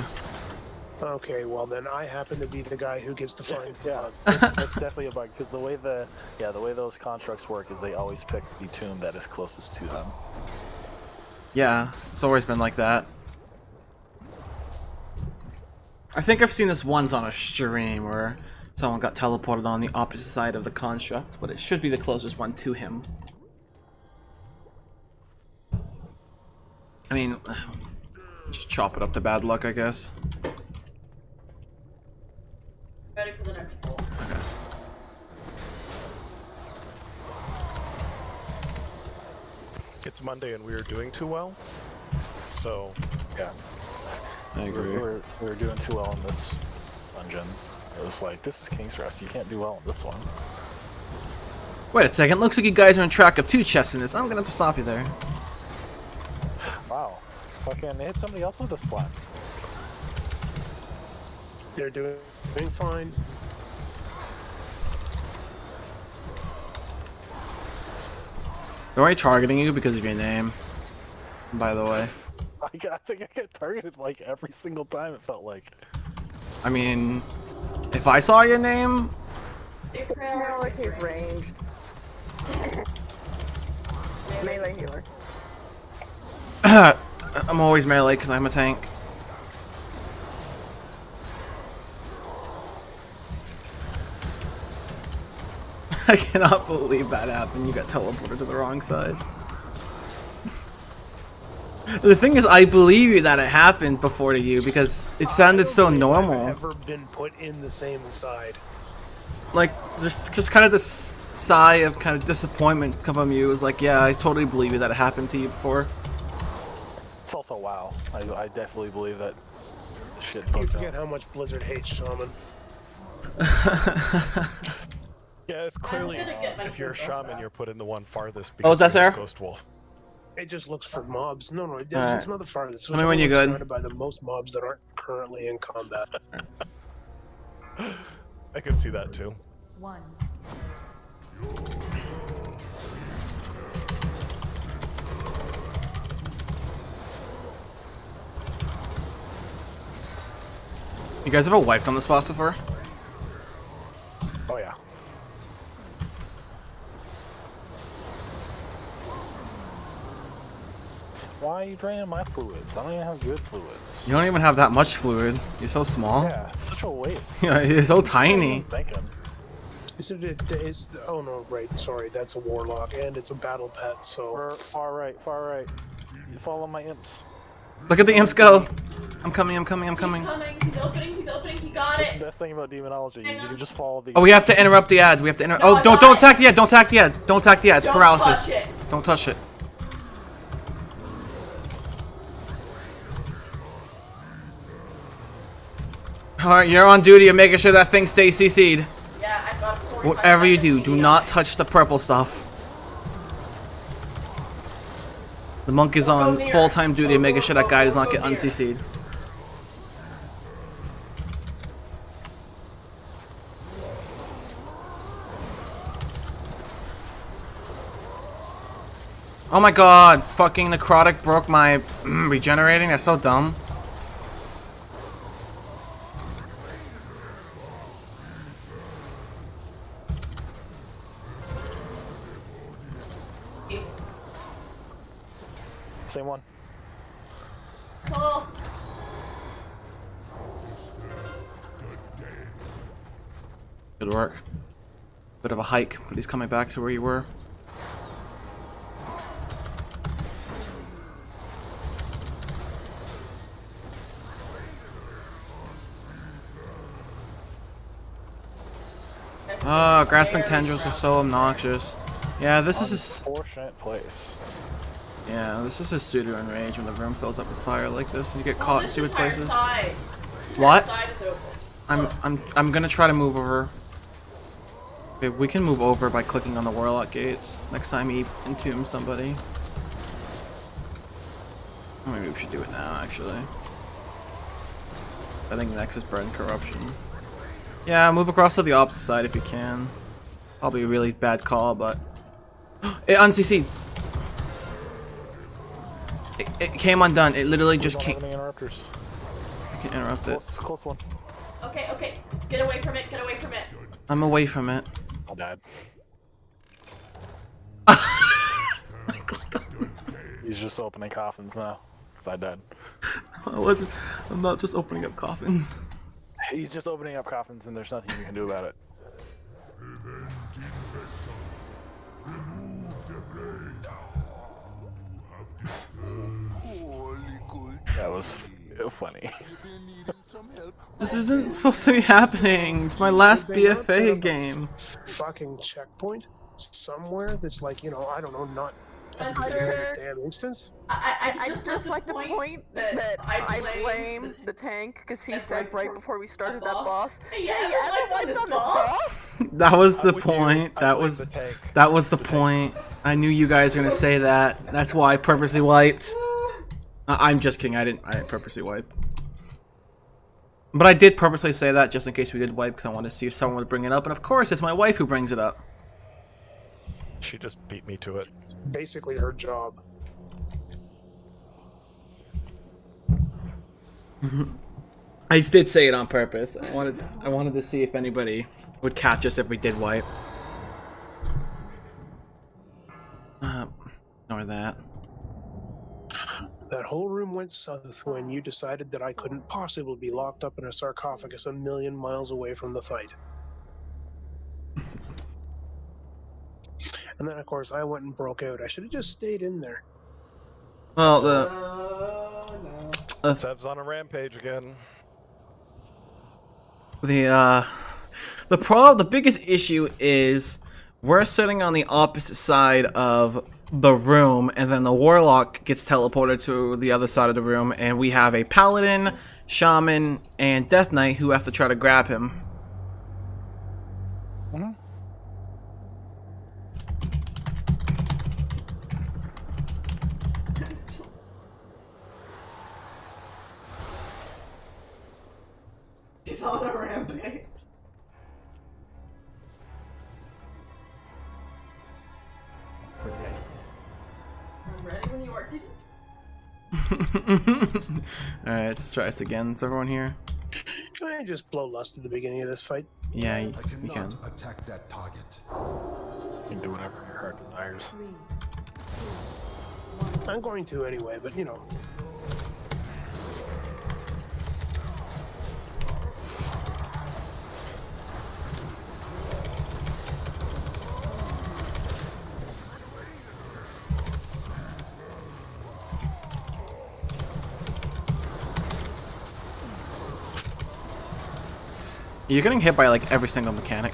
Okay, well then I happen to be the guy who gets to find bugs. That's definitely a bug because the way those constructs work is they always pick the tomb that is closest to them. Yeah, it's always been like that. I think I've seen this once on a stream where someone got teleported on the opposite side of the construct, but it should be the closest one to him. I mean, just chop it up to bad luck, I guess. Ready for the next pull. Okay. It's Monday and we are doing too well, so yeah. I agree. We were doing too well in this dungeon. It was like, this is King's Rest, you can't do well in this one. Wait a second, looks like you guys are on track of 2 chests in this. I'm gonna have to stop you there. Wow. Fucking hit somebody else with a slap. They're doing fine. They're only targeting you because of your name, by the way. I think I get targeted like every single time, it felt like. I mean, if I saw your name... Priority's ranged. Melee healer. I'm always melee because I'm a tank. I cannot believe that happened. You got teleported to the wrong side. The thing is, I believe you that it happened before to you because it sounded so normal. I've never been put in the same side. Like, just kind of this sigh of kind of disappointment come from you. It was like, yeah, I totally believe you that it happened to you before. It's also WoW. I definitely believe that shit. You forget how much Blizzard hates Shaman. Yeah, it's clearly if you're a shaman, you're put in the one farthest. Oh, is that you're a Sarah? Ghost Wolf. It just looks for mobs. No, it's Alright. not the farthest. Tell me when you're good. Surrounded by the most mobs that aren't currently in combat. I could see that too. 1. You guys ever wiped on this boss before? Oh yeah. Why are you draining my fluids? I don't even have good fluids. You don't even have that much fluid. You're so small. Yeah, it's such a waste. Yeah, you're so tiny. Oh no, right, sorry, that's a warlock, and it's a battle pet, so... Far right, far right. You follow my imps. Look at the imps go! I'm coming. He's coming, he's opening, he got That's it! the best thing about demonology is you can just follow the. Oh, we have to interrupt the ad. We have to interrupt. No, Oh, don't attack the ad. Don't attack the ad. Don't attack the ad. It's Don't paralysis. touch it. Don't touch it. Alright, you're on duty of making sure that thing stays CC'd. Yeah, I've got 45 Whatever you seconds do not touch the purple stuff. The monk is on full-time duty of making sure that guy does not get unCC'd. Oh my god, fucking necrotic broke my regenerating. That's so dumb. Same one. Oh. Good work. Bit of a hike, but he's coming back to where you were. Oh, grasping tendrils are so obnoxious. Yeah, this is unfortunate place. Yeah, this is a pseudo enrage when the room fills up with fire like this and you get caught in stupid places. Side. What? Side is open. I'm gonna try to move over. Okay, we can move over by clicking on the warlock gates next time he entombs somebody. Maybe we should do it now, actually. I think next is burn corruption. Yeah, move across to the opposite side if you can. Probably a really bad call, but it unCC'd. It came undone. It literally just came. Any interrupters. You can interrupt it. Close one. Okay, get away from it, I'm away from it. I died. He's just opening coffins now, because I died. I'm not just opening up coffins. He's just opening up coffins and there's nothing you can do about it. That was funny. This isn't supposed to be happening. It's my last BFA game. Fucking checkpoint somewhere that's like, you know, I don't know, not at the beginning of the damn instance. I just like to point that I blame the tank because he said right before we started that boss, "Hey, ever wiped on this boss?" That was the point. That was the point. I knew you guys were gonna say that. That's why I purposely wiped. I'm just kidding. I didn't purposely wipe. But I did purposely say that just in case we did wipe because I wanted to see if someone would bring it up. And of course, it's my wife who brings it up. She just beat me to it. Basically her job. I did say it on purpose. I wanted to see if anybody would catch us if we did wipe. Ignore that. That whole room went south when you decided that I couldn't possibly be locked up in a sarcophagus a million miles away from the fight. And then, of course, I went and broke out. I should have just stayed in there. Well, Seb's on a rampage again. The biggest issue is we're sitting on the opposite side of the room, and then the warlock gets teleported to the other side of the room, and we have a paladin, shaman, and death knight who have to try to grab him. He's on a rampage. I'm ready when you are, Diddy. Alright, let's try this again. Is everyone here? Can I just blow lust at the beginning of this fight? Yeah, you can. Attack that target. You can do whatever your heart desires. I'm going to anyway, but you know. You're getting hit by like every single mechanic.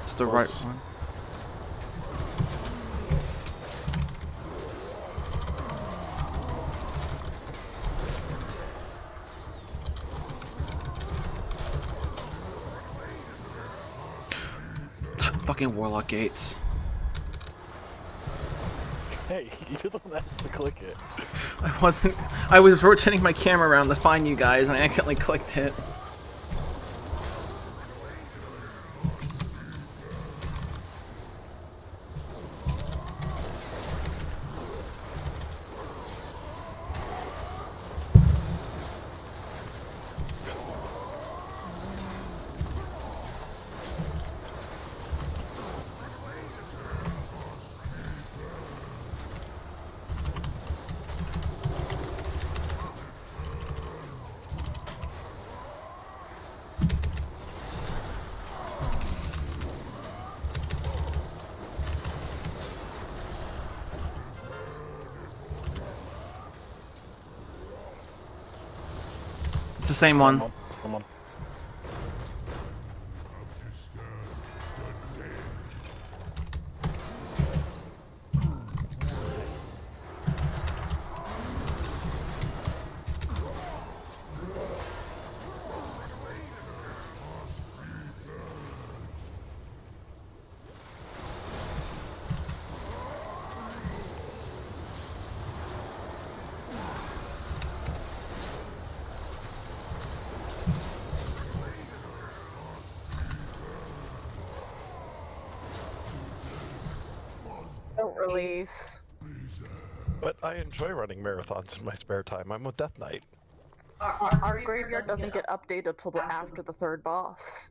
It's the right one. Fucking warlock gates. Hey, you're the one that has to click it. I was rotating my camera around to find you guys and I accidentally clicked it. It's the same one. Don't release. But I enjoy running marathons in my spare time. I'm a Death Knight. Our graveyard doesn't get updated till after the third boss.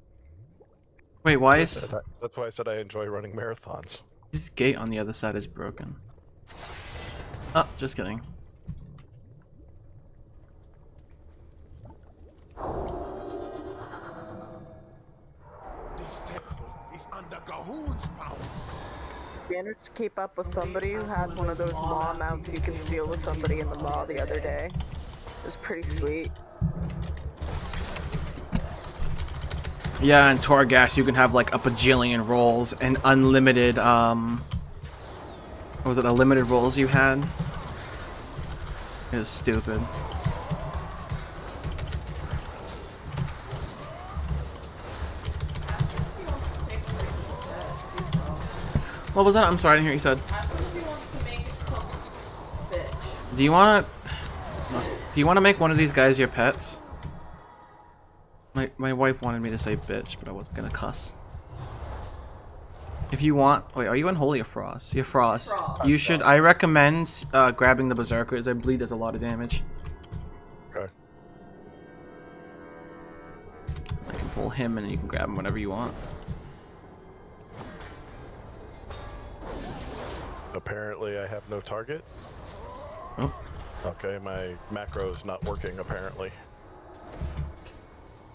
Wait, why is That's why I said I enjoy running marathons. this gate on the other side is broken? Oh, just kidding. This temple is under Gahoon's power. Managed to keep up with somebody who had one of those maw mounts you can steal with somebody in the maw the other day. It was pretty sweet. Yeah, in Torghast you can have like a bajillion rolls and unlimited, what was it, unlimited rolls you had? It was stupid. What was that? I'm sorry, I didn't hear what you said. Do you want to make one of these guys your pets? My wife wanted me to say bitch, but I wasn't gonna cuss. If you want, wait, are you Unholy or Frost? You're Frost. You should. I recommend grabbing the Berserkers. I believe does a lot of damage. Okay. I can pull him, and you can grab him whenever you want. Apparently, I have no target. Oh. Okay, my macro is not working. Apparently.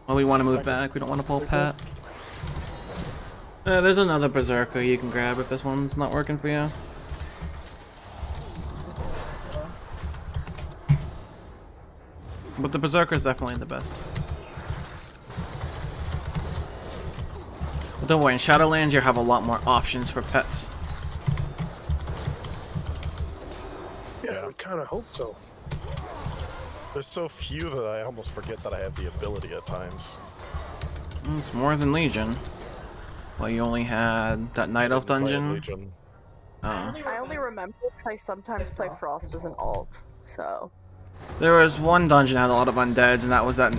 Well, we want to move back. We don't want to pull Pat. There's another Berserker you can grab if this one's not working for you. But the Berserker is definitely the best. But don't worry, in Shadowlands you have a lot more options for pets. Yeah, we kind of hope so. There's so few that I almost forget that I have the ability at times. It's more than Legion. Well, you only had that Night Elf dungeon. Oh. I only remember because I sometimes play Frost as an alt, so. There was one dungeon that had a lot of undeads, and that was that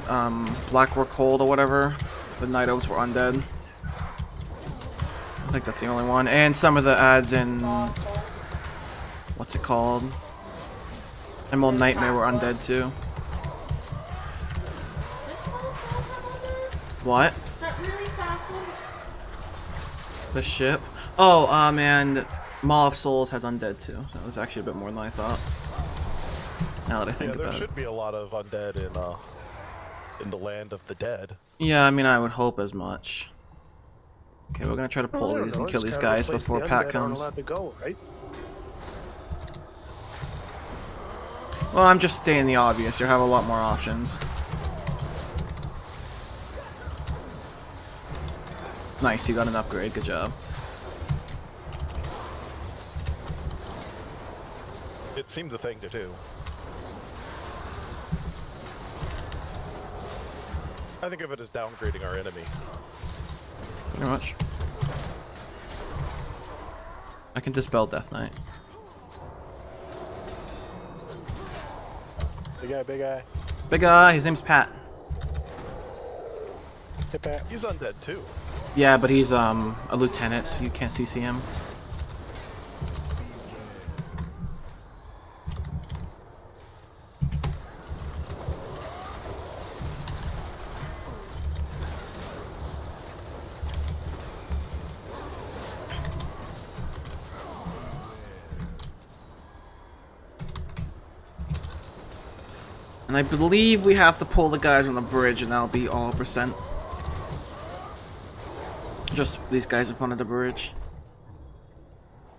Blackrock Hold or whatever. The Night Elves were undead. I think that's the only one. And some of the ads in... What's it called? Emerald Nightmare were undead too. What? The ship? Oh, and Maw of Souls has undead too. So it was actually a bit more than I thought. Now that I think about it. There should be a lot of undead in the land of the dead. Yeah, I mean, I would hope as much. Okay, we're gonna try to pull these and kill these guys before Pat comes. Go, right? Well, I'm just stating the obvious. You have a lot more options. Nice, you got an upgrade. Good job. It seemed the thing to do. I think of it as downgrading our enemy. Pretty much. I can dispel Death Knight. Big guy, big guy. Big guy, his name's Pat. Hey, Pat. He's undead too. Yeah, but he's a lieutenant, so you can't CC him. And I believe we have to pull the guys on the bridge, and that'll be all percent. Just these guys in front of the bridge.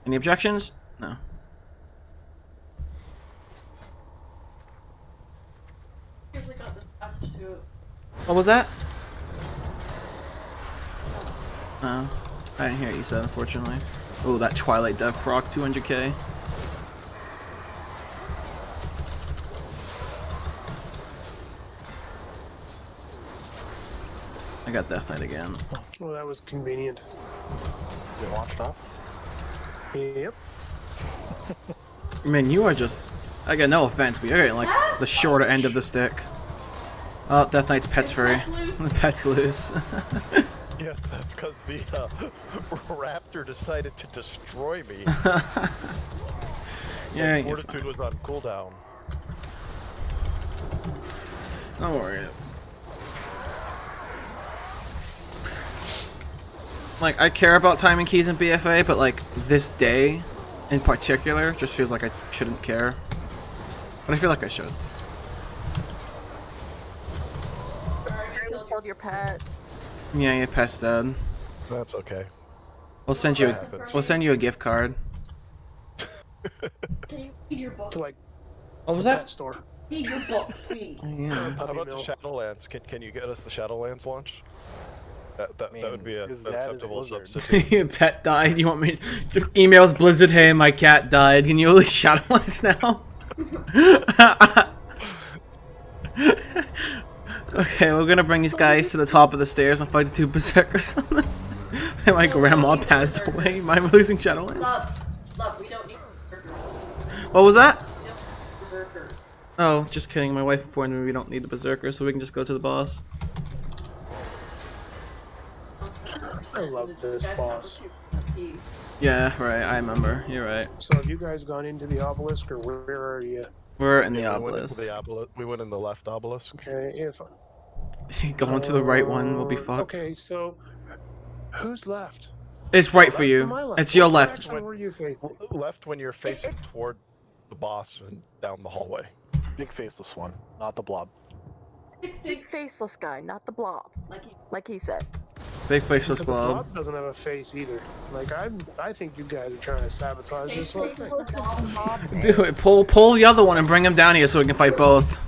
Any objections? No. What was that? No. I didn't hear what you said, unfortunately. Oh, that Twilight Dev proc 200k. I got Death Knight again. Well, that was convenient. Is it launched off? Yep. Man, you are just... I got no offense, but you're getting like the shorter end of the stick. Oh, Death Knight's pet's free. The pet's loose. Yeah, that's because the raptor decided to destroy me. Yeah, like, Fortitude was on cooldown. Don't worry. Like, I care about timing keys in BFA, but like, this day in particular just feels like I shouldn't care. But I feel like I should. You killed your pet. Yeah, your pet's dead. That's okay. We'll send you a gift card. Can you read your book? To like What was a that? pet store. Read your book, please. Yeah. How about the Shadowlands? Can you get us the Shadowlands launch? That would be an acceptable substitute. Your pet died. You want me to emails Blizzard? Hey, my cat died. Can you release Shadowlands now? Okay, we're gonna bring these guys to the top of the stairs and fight the two berserkers on this. And my grandma passed away. Am I releasing Shadowlands? Love, we don't need berserkers. What was that? Berserkers. Oh, just kidding. My wife informed me we don't need the berserker, so we can just go to the boss. I love this boss. Yeah, right. I remember. You're right. So have you guys gone into the obelisk, or where are you? We're in the Yeah, obelisk. We went in the left obelisk. Okay, if Going to the right one will be fucked. Okay, so who's left? It's right for Left or you. my left? It's your What left. direction were you facing? Left when you're facing toward the boss and down the hallway. Big faceless one, not the blob. Big faceless guy, not the blob. Like he said. Big faceless The blob. blob doesn't have a face either. Like I think you guys are trying to sabotage this whole thing. Do it. Pull the other one and bring him down here so we can fight both.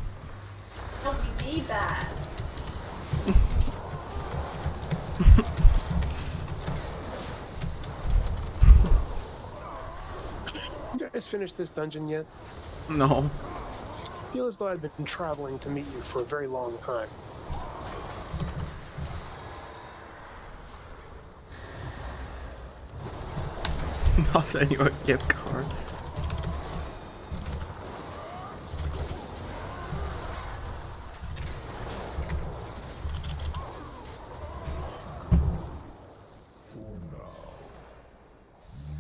bad. You guys finished this dungeon yet? No. I feel as though I've been traveling to meet you for a very long time. I'll send you a gift card.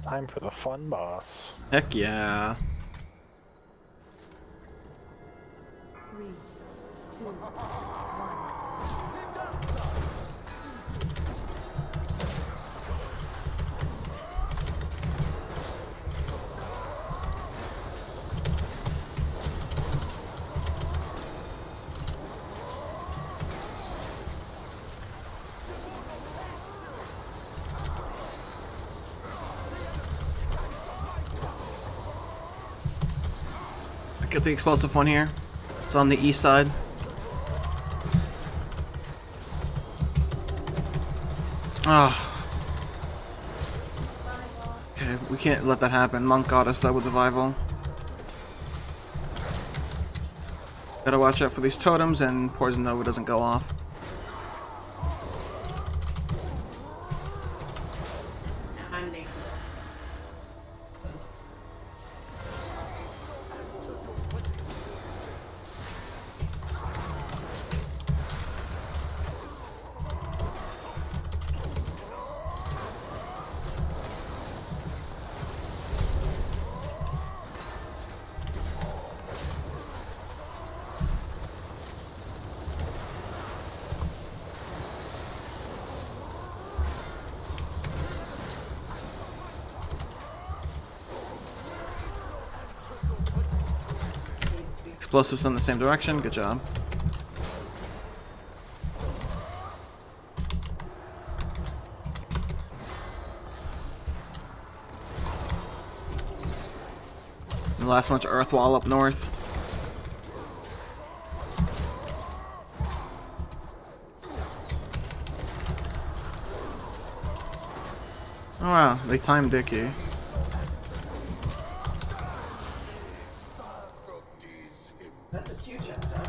Time for the fun boss. Heck yeah. 3, 2, 1. Get the explosive one here. It's on the east side. Ah. Okay, we can't let that happen. Monk got us though with the Vival. Gotta watch out for these totems and Poison Nova doesn't go off. Explosives in the same direction. Good job. The last one's Earth Wall up north. Oh wow, they timed Dicky. That's a huge chapter.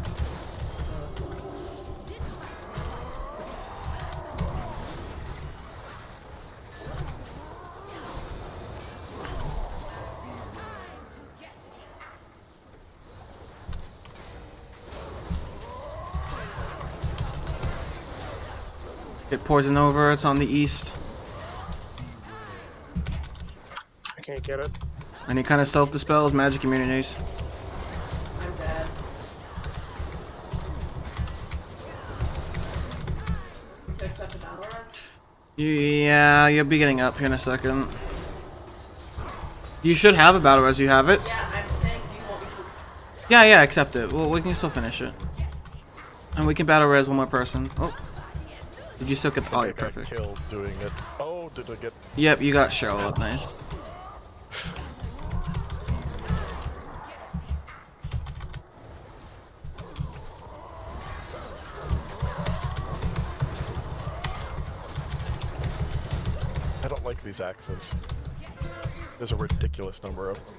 Get Poison over, it's on the east. I can't get it. Any kind of self-dispels, magic immunities. I'm dead. To accept the battle rest? Yeah, you'll be getting up here in a second. You should have a battle res, you have it? Yeah, I'm saying you want me to Yeah, accept it. Well, we can still finish it. And we can battle res one more person. Oh. Did you still get the... Oh, you're perfect. Killed doing it. Oh, did I get... Yep, you got Cheryl up, nice. I don't like these axes. There's a ridiculous number of them.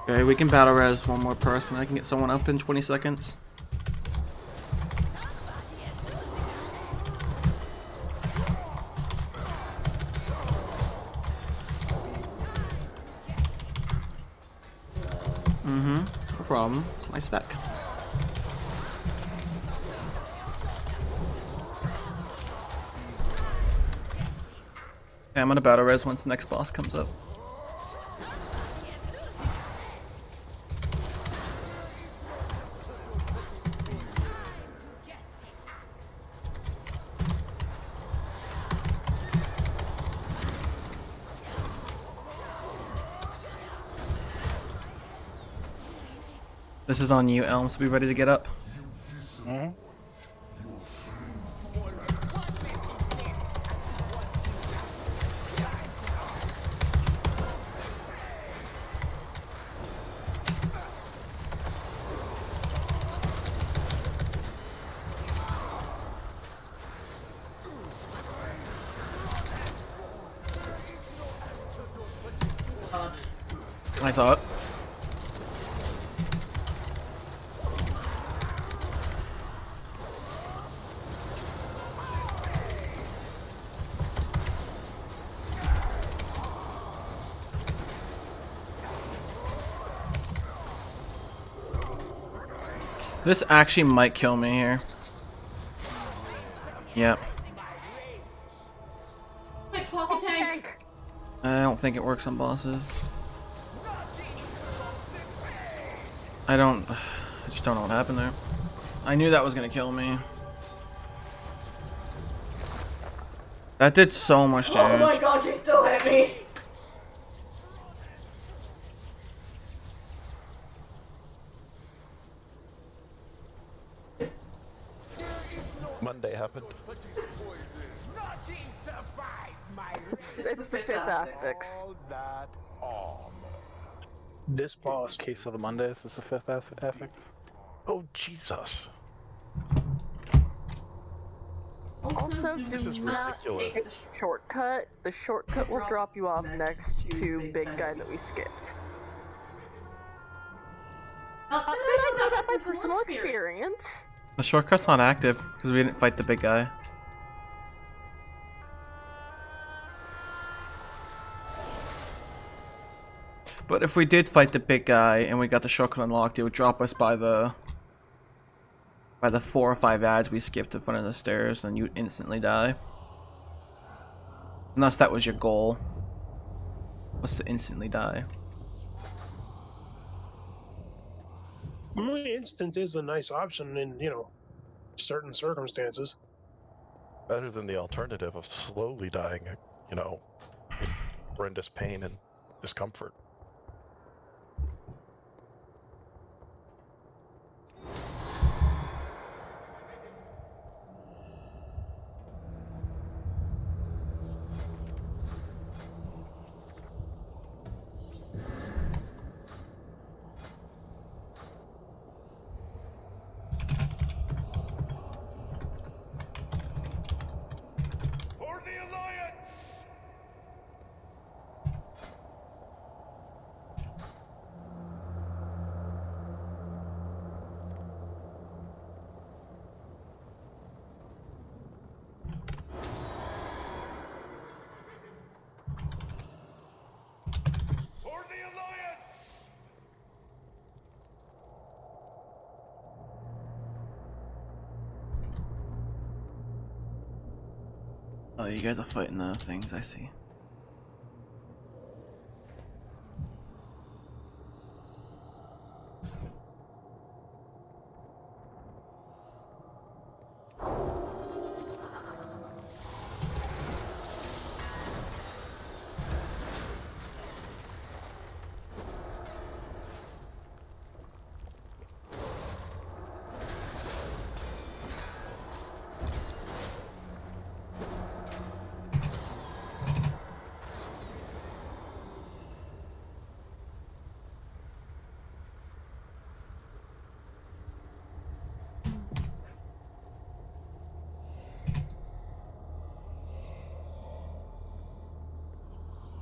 Okay, we can battle res one more person. I can get someone up in 20 seconds. No problem. My spec. Okay, I'm gonna battle res once the next boss comes up. This is on you, Elm, so be ready to get up. Mm-hmm. I saw it. This actually might kill me here. Yep. Wait, pocket tank. I don't think it works on bosses. I just don't know what happened there. I knew that was gonna kill me. That did so much damage. Oh my god, you still hit me! Monday happened. It's the 5th affix. This boss. Case of the Mondays is the 5th affix. Oh, Jesus. Also, do not take the shortcut. The shortcut will drop you off next to big guy that we skipped. Did I know that by personal experience? The shortcut's not active because we didn't fight the big guy. But if we did fight the big guy and we got the shortcut unlocked, it would drop us by the 4 or 5 ads we skipped in front of the stairs, and you'd instantly die. Unless that was your goal, was to instantly die. Well, instant is a nice option in, certain circumstances. Better than the alternative of slowly dying, in horrendous pain and discomfort. Oh, you guys are fighting the things, I see.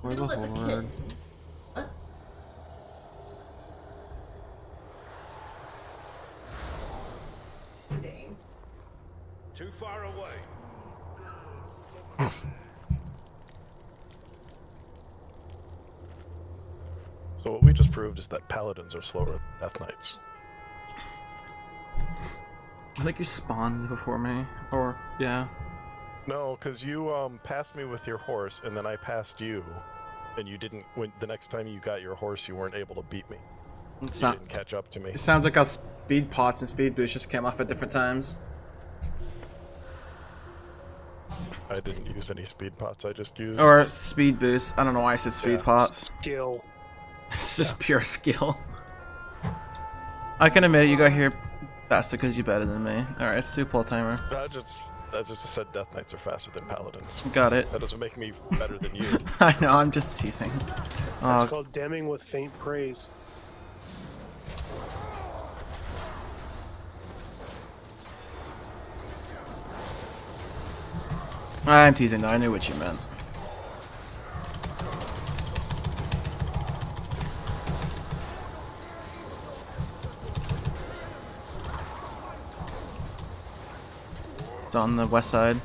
Where's the horde? Too far away. So what we just proved is that paladins are slower than death knights. I think you spawned before me, or yeah. No, because you passed me with your horse, and then I passed you, and you didn't. When the next time you got your horse, you weren't able to beat me. You didn't catch up to me. It sounds like our speed pots and speed boosts just came off at different times. I didn't use any speed pots. I just used Or speed boosts. I don't know why I said speed pots. Skill. It's just pure skill. I can admit it, you got here faster because you're better than me. Alright, let's do pull timer. I just said Death Knights are faster than Paladins. Got it. That doesn't make me better than you. I know, I'm just teasing. It's called damning with faint praise. I'm teasing though, I knew what you meant. It's on the west side.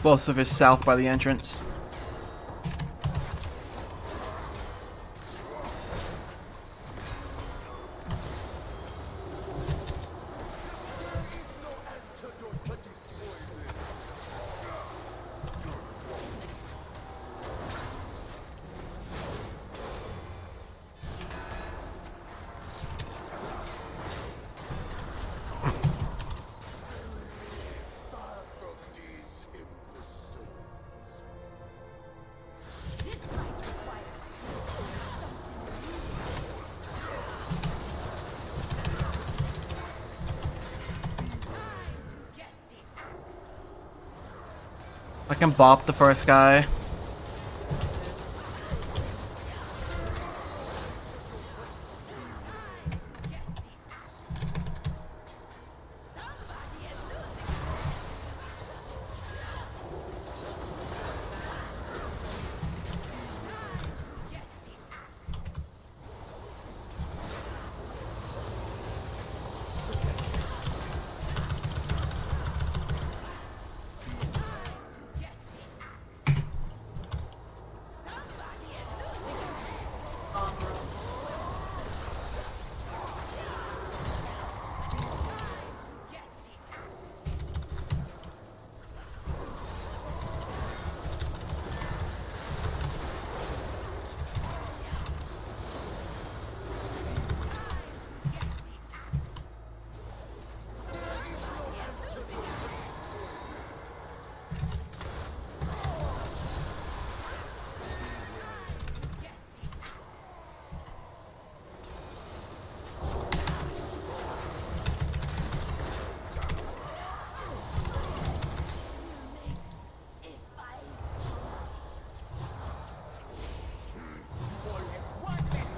Explosive is south by the entrance. I can bop the first guy.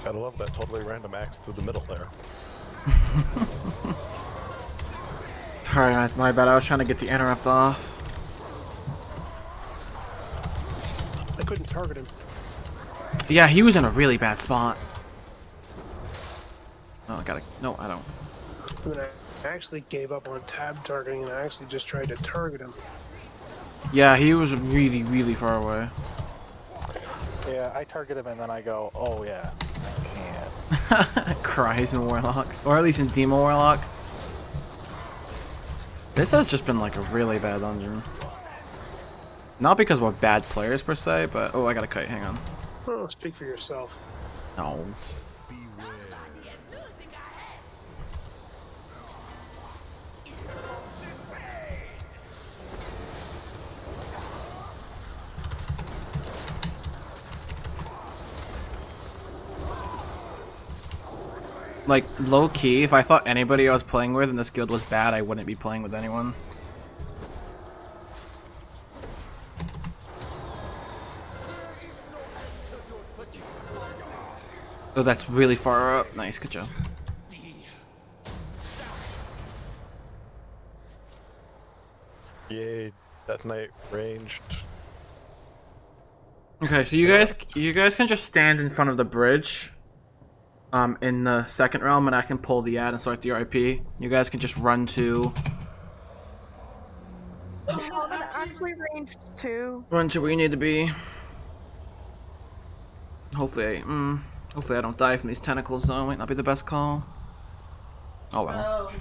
Gotta love that totally random axe through the middle there. Sorry, my bad. I was trying to get the interrupt off. I couldn't target him. Yeah, he was in a really bad spot. Oh, I gotta. No, I don't. I mean, I actually gave up on tab targeting and I actually just tried to target him. Yeah, he was really, really far away. Yeah, I target him and then I go, oh yeah, I can't. Cries in Warlock. Or at least in Demo Warlock. This has just been like a really bad dungeon. Not because we're bad players per se, but... Oh, I got a kite, hang on. Oh, speak for yourself. No. Like, low-key, if I thought anybody I was playing with in this guild was bad, I wouldn't be playing with anyone. Oh, that's really far up. Nice, good job. Yay, Death Knight ranged. Okay, so you guys can just stand in front of the bridge. In the second realm, and I can pull the ad and start the RP. You guys can just run to. Shaman actually ranged 2. Run to where you need to be. Hopefully, hopefully I don't die from these tentacles though. Might not be the best call. Oh well.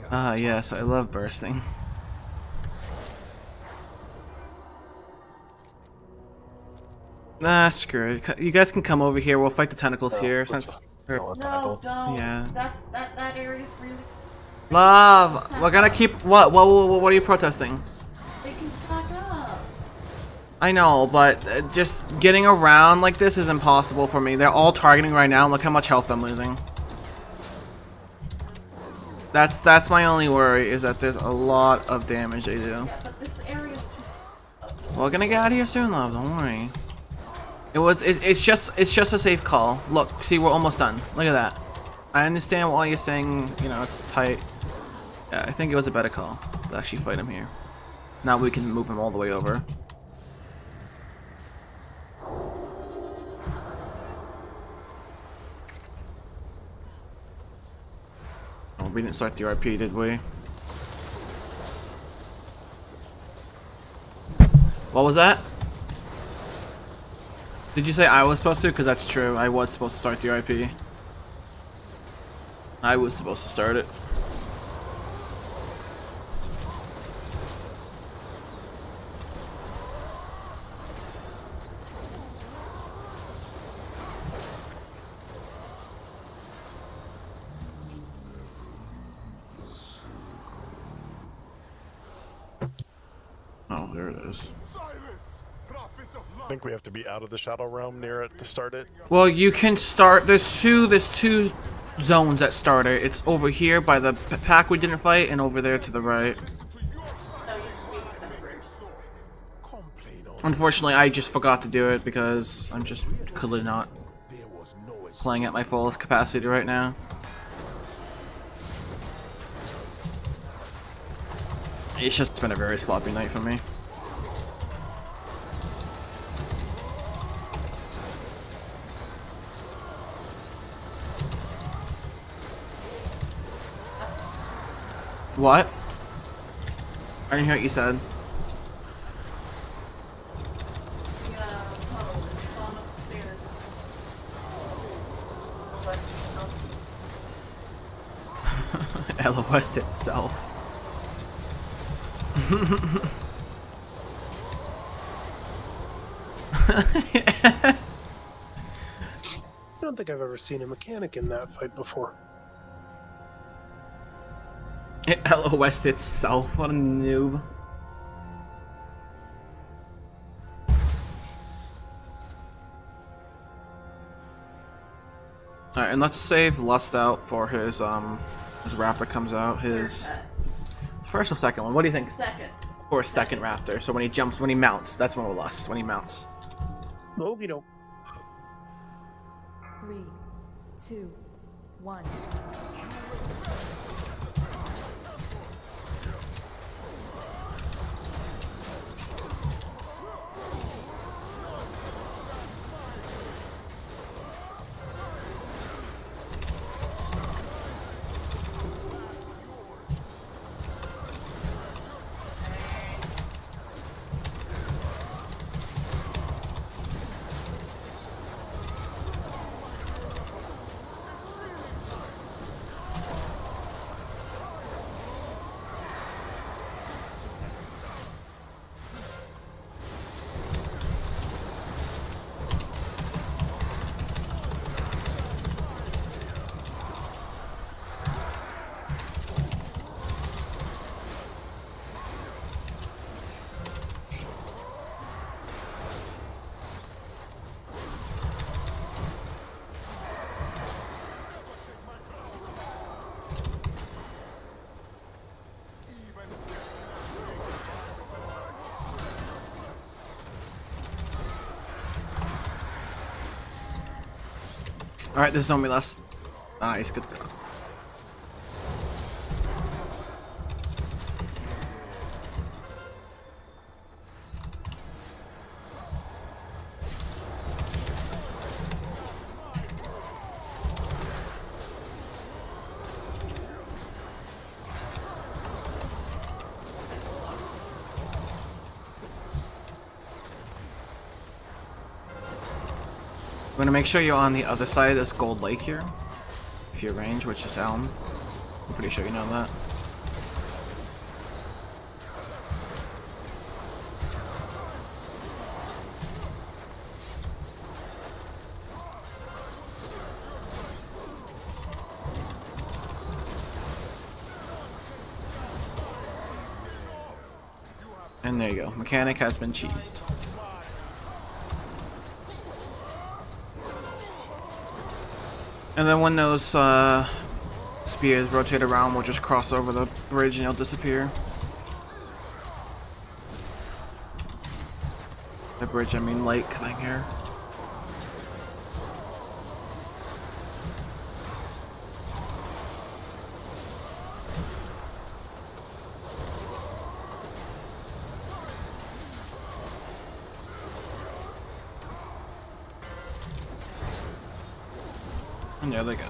Ah, yes, I love bursting. Nah, screw it. You guys can come over here. We'll fight the tentacles here. Since, No, don't. Yeah. That area's really. Love, we're gonna keep. What are you protesting? They can stack up. I know, but just getting around like this is impossible for me. They're all targeting right now. Look how much health I'm losing. That's my only worry, is that there's a lot of damage they do. Yeah, but this area's too. We're gonna get out of here soon, love. Don't worry. It's just a safe call. Look, see, we're almost done. Look at that. I understand why you're saying, you know, it's tight. Yeah, I think it was a better call to actually fight him here. Now we can move him all the way over. Oh, we didn't start the RP, did we? What was that? Did you say I was supposed to? Because that's true. I was supposed to start the RP. I was supposed to start it. Oh, there it is. I think we have to be out of the Shadow Realm near it to start it. Well, you can start. There's two zones that start it. It's over here by the pack we didn't fight, and over there to the right. Unfortunately, I just forgot to do it because I'm just clearly not playing at my fullest capacity right now. It's just been a very sloppy night for me. What? I didn't hear what you said. LOS itself. I don't think I've ever seen a mechanic in that fight before. It LOS'd itself. What a noob. Alright, and let's save Lust out for his raptor comes out. His first or second one. What do you think? Second. Or second raptor. So when he mounts, that's when we're Lust. When he mounts. Okie doke. 3, 2, 1. Alright, this is only last. Nice, good go. I'm gonna make sure you're on the other side of this gold lake here. If you're range, which is Elm. I'm pretty sure you know that. And there you go. Mechanic has been cheesed. And then when those spears rotate around, we'll just cross over the bridge and it'll disappear. The bridge, I mean lake thing here. And there they go.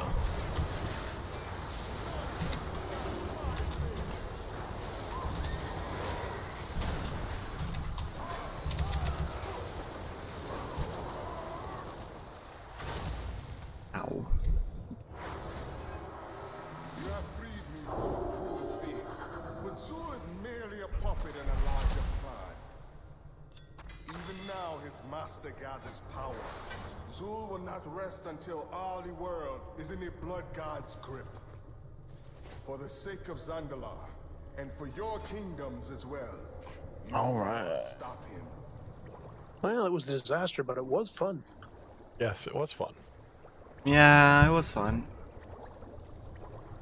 Ow. You have freed me from a cruel fate, but Zul is merely a puppet in a larger plan. Even now, his master gathers power. Zul will not rest until all the world is in the Blood God's grip. For the sake of Zandalar, and for your kingdoms as well. Alright. Stop him. Well, it was a disaster, but it was fun. Yes, it was fun. Yeah, it was fun.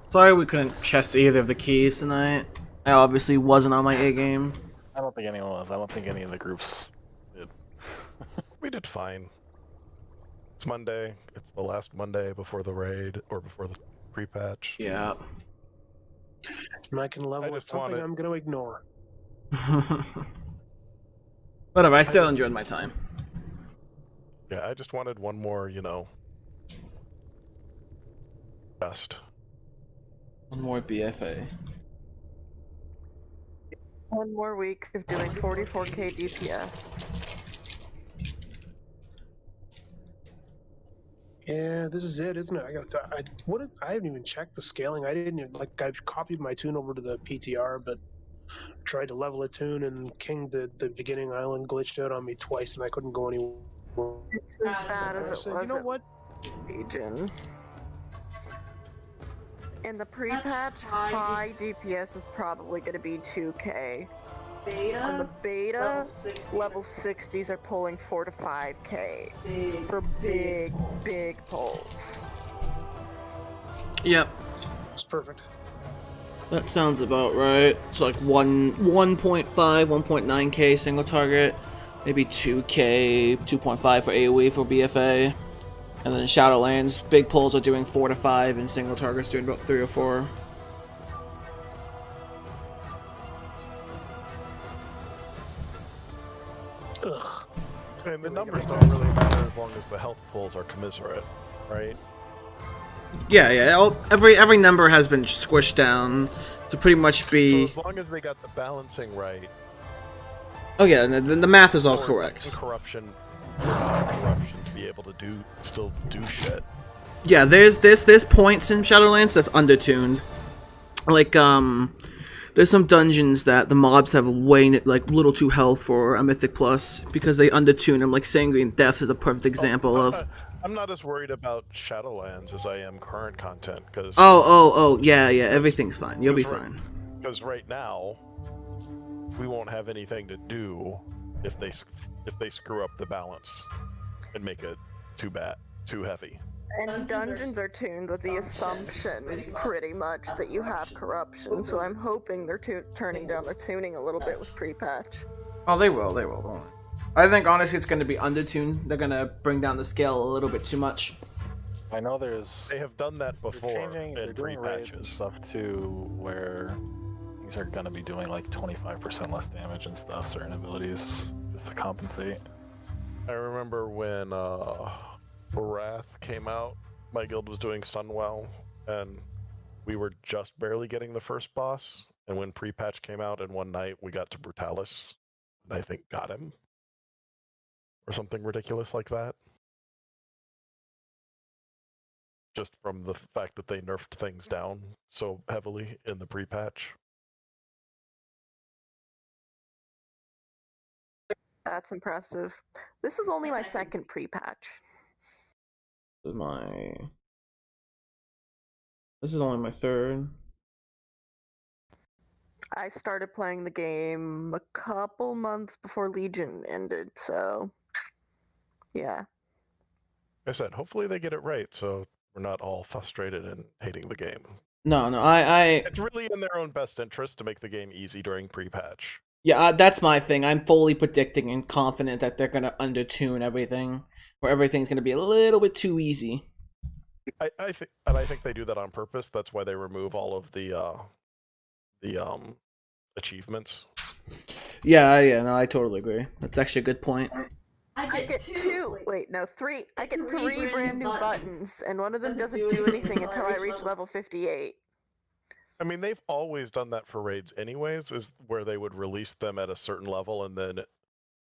Sorry we couldn't chest either of the keys tonight. I obviously wasn't on my A game. I don't think anyone was. I don't think any of the groups did. We did fine. It's Monday. It's the last Monday before the raid, or before the pre-patch. Yeah. And I can level with something I'm going to ignore. Whatever, I still enjoyed my time. Yeah, I just wanted one more, you know, best. One more BFA. One more week of doing 44k DPS. Yeah, this is it, isn't it? I haven't even checked the scaling. I didn't even, like, I copied my tune over to the PTR, but tried to level a tune, and King, the beginning island, glitched out on me twice, and I couldn't go anywhere. It's as bad as it So, was. you know what? Region. In the pre-patch, high DPS is probably going to be 2k. On the beta, level 60s are pulling 4 to 5k for big pulls. Yep. It's perfect. That sounds about right. It's like 1.5, 1.9k single target, maybe 2k, 2.5 for AoE for BFA. And then Shadowlands, big pulls are doing 4 to 5, and single targets doing about 3 or 4. Ugh. And the numbers don't really matter as long as the health pools are commensurate, right? Yeah. Every number has been squished down to pretty much be. So as long as they got the balancing right. Oh yeah, and the math is all correct. Corruption to be able to still do shit. Yeah, there's points in Shadowlands that's undertuned. Like there's some dungeons that the mobs have way little to health for a Mythic Plus because they undertune them. Like Sanguine Death is a perfect example of. I'm not as worried about Shadowlands as I am current content because. Yeah, everything's fine. You'll be fine. Because right now, we won't have anything to do if they screw up the balance and make it too heavy. And dungeons are tuned with the assumption, pretty much, that you have corruption, so I'm hoping they're turning down their tuning a little bit with pre-patch. Oh, they will, don't worry. I think, honestly, it's going to be undertuned. They're going to bring down the scale a little bit too much. I know there's. They have done that before They're in doing raids and pre-patches. stuff too, where things are gonna be doing like 25% less damage and stuff. Certain abilities just to compensate. I remember when Wrath came out, my guild was doing Sunwell, and we were just barely getting the first boss. And when pre-patch came out in one night, we got to Brutalis, and I think got him. Or something ridiculous like that. Just from the fact that they nerfed things down so heavily in the pre-patch. That's impressive. This is only my second pre-patch. This is only my third. I started playing the game a couple months before Legion ended, so yeah. Like I said, hopefully they get it right, so we're not all frustrated and hating the game. No, It's really in their own best interest to make the game easy during pre-patch. Yeah, that's my thing. I'm fully predicting and confident that they're gonna undertune everything, where everything's gonna be a little bit too easy. I think they do that on purpose. That's why they remove all of the achievements. Yeah, no, I totally agree. That's actually a good point. I get two. Wait, no, three. I get three brand new buttons, and one of them doesn't do anything until I reach level 58. I mean, they've always done that for raids anyways, is where they would release them at a certain level, and then,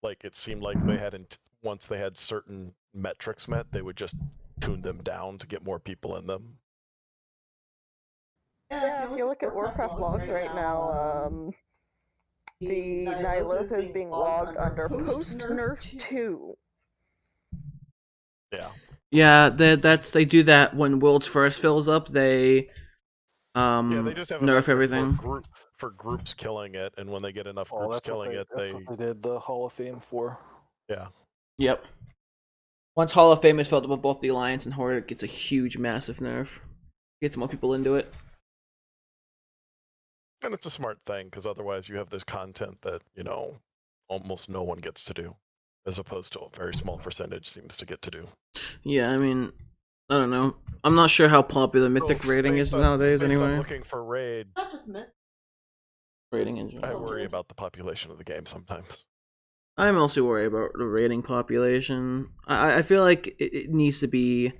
like, it seemed like they hadn't, once they had certain metrics met, they would just tune them down to get more people in them. Yeah, if you look at Warcraft logs right now, the Nihilith is being logged under post-nerf 2. Yeah. Yeah, they do that when Worlds First fills up. They they just have a nerf method everything. For groups killing it, and when they get enough groups That's killing it, that's what they did the Hall of Fame for. Yeah. Yep. Once Hall of Fame is filled up with both the Alliance and Horde, it gets a huge, massive nerf. Gets more people into it. And it's a smart thing, because otherwise you have this content that, you know, almost no one gets to do, as opposed to a very small percentage seems to get to do. Yeah, I mean, I don't know. I'm not sure how popular Mythic rating is nowadays anyway. Looking for raid. Not just Myth. Rating in general. I worry about the population of the game sometimes. I'm also worried about the rating population. I feel like it needs to be...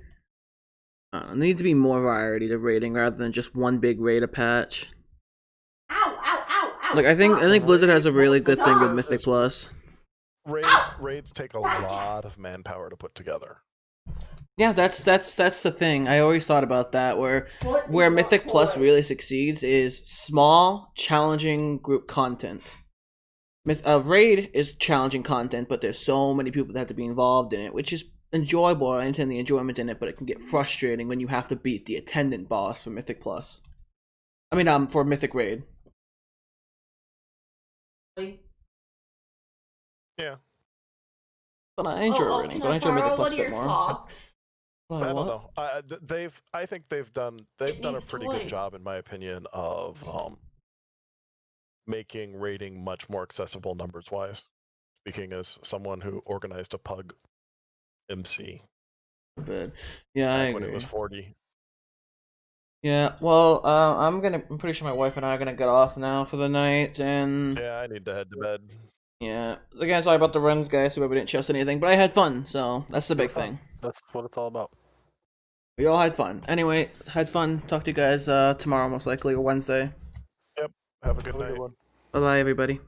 there needs to be more variety to rating rather than just one big raid a patch. Like I think Blizzard has a really good thing with Mythic Plus. Raids take a lot of manpower to put together. Yeah, that's the thing. I always thought about that. Where Mythic Plus really succeeds is small, challenging group content. Raid is challenging content, but there's so many people that have to be involved in it, which is enjoyable. I understand the enjoyment in it, but it can get frustrating when you have to beat the attendant boss for Mythic Plus. I mean, for Mythic Raid. Yeah. But I enjoy raiding. But I enjoy Mythic Plus a bit more. Socks? I don't know. I think they've done a pretty good job, in my opinion, of making raiding much more accessible numbers wise. Speaking as someone who organized a pug MC. But yeah, I agree. When it was 40. Yeah, well, I'm pretty sure my wife and I are gonna get off now for the night, and yeah, I need to head to bed. Yeah, again, sorry about the runs, guys. Whoever didn't chest anything, but I had fun, so that's the big thing. That's what it's all about. We all had fun. Anyway, had fun. Talk to you guys tomorrow, most likely, or Wednesday. Yep. Have a good night. Bye bye, everybody.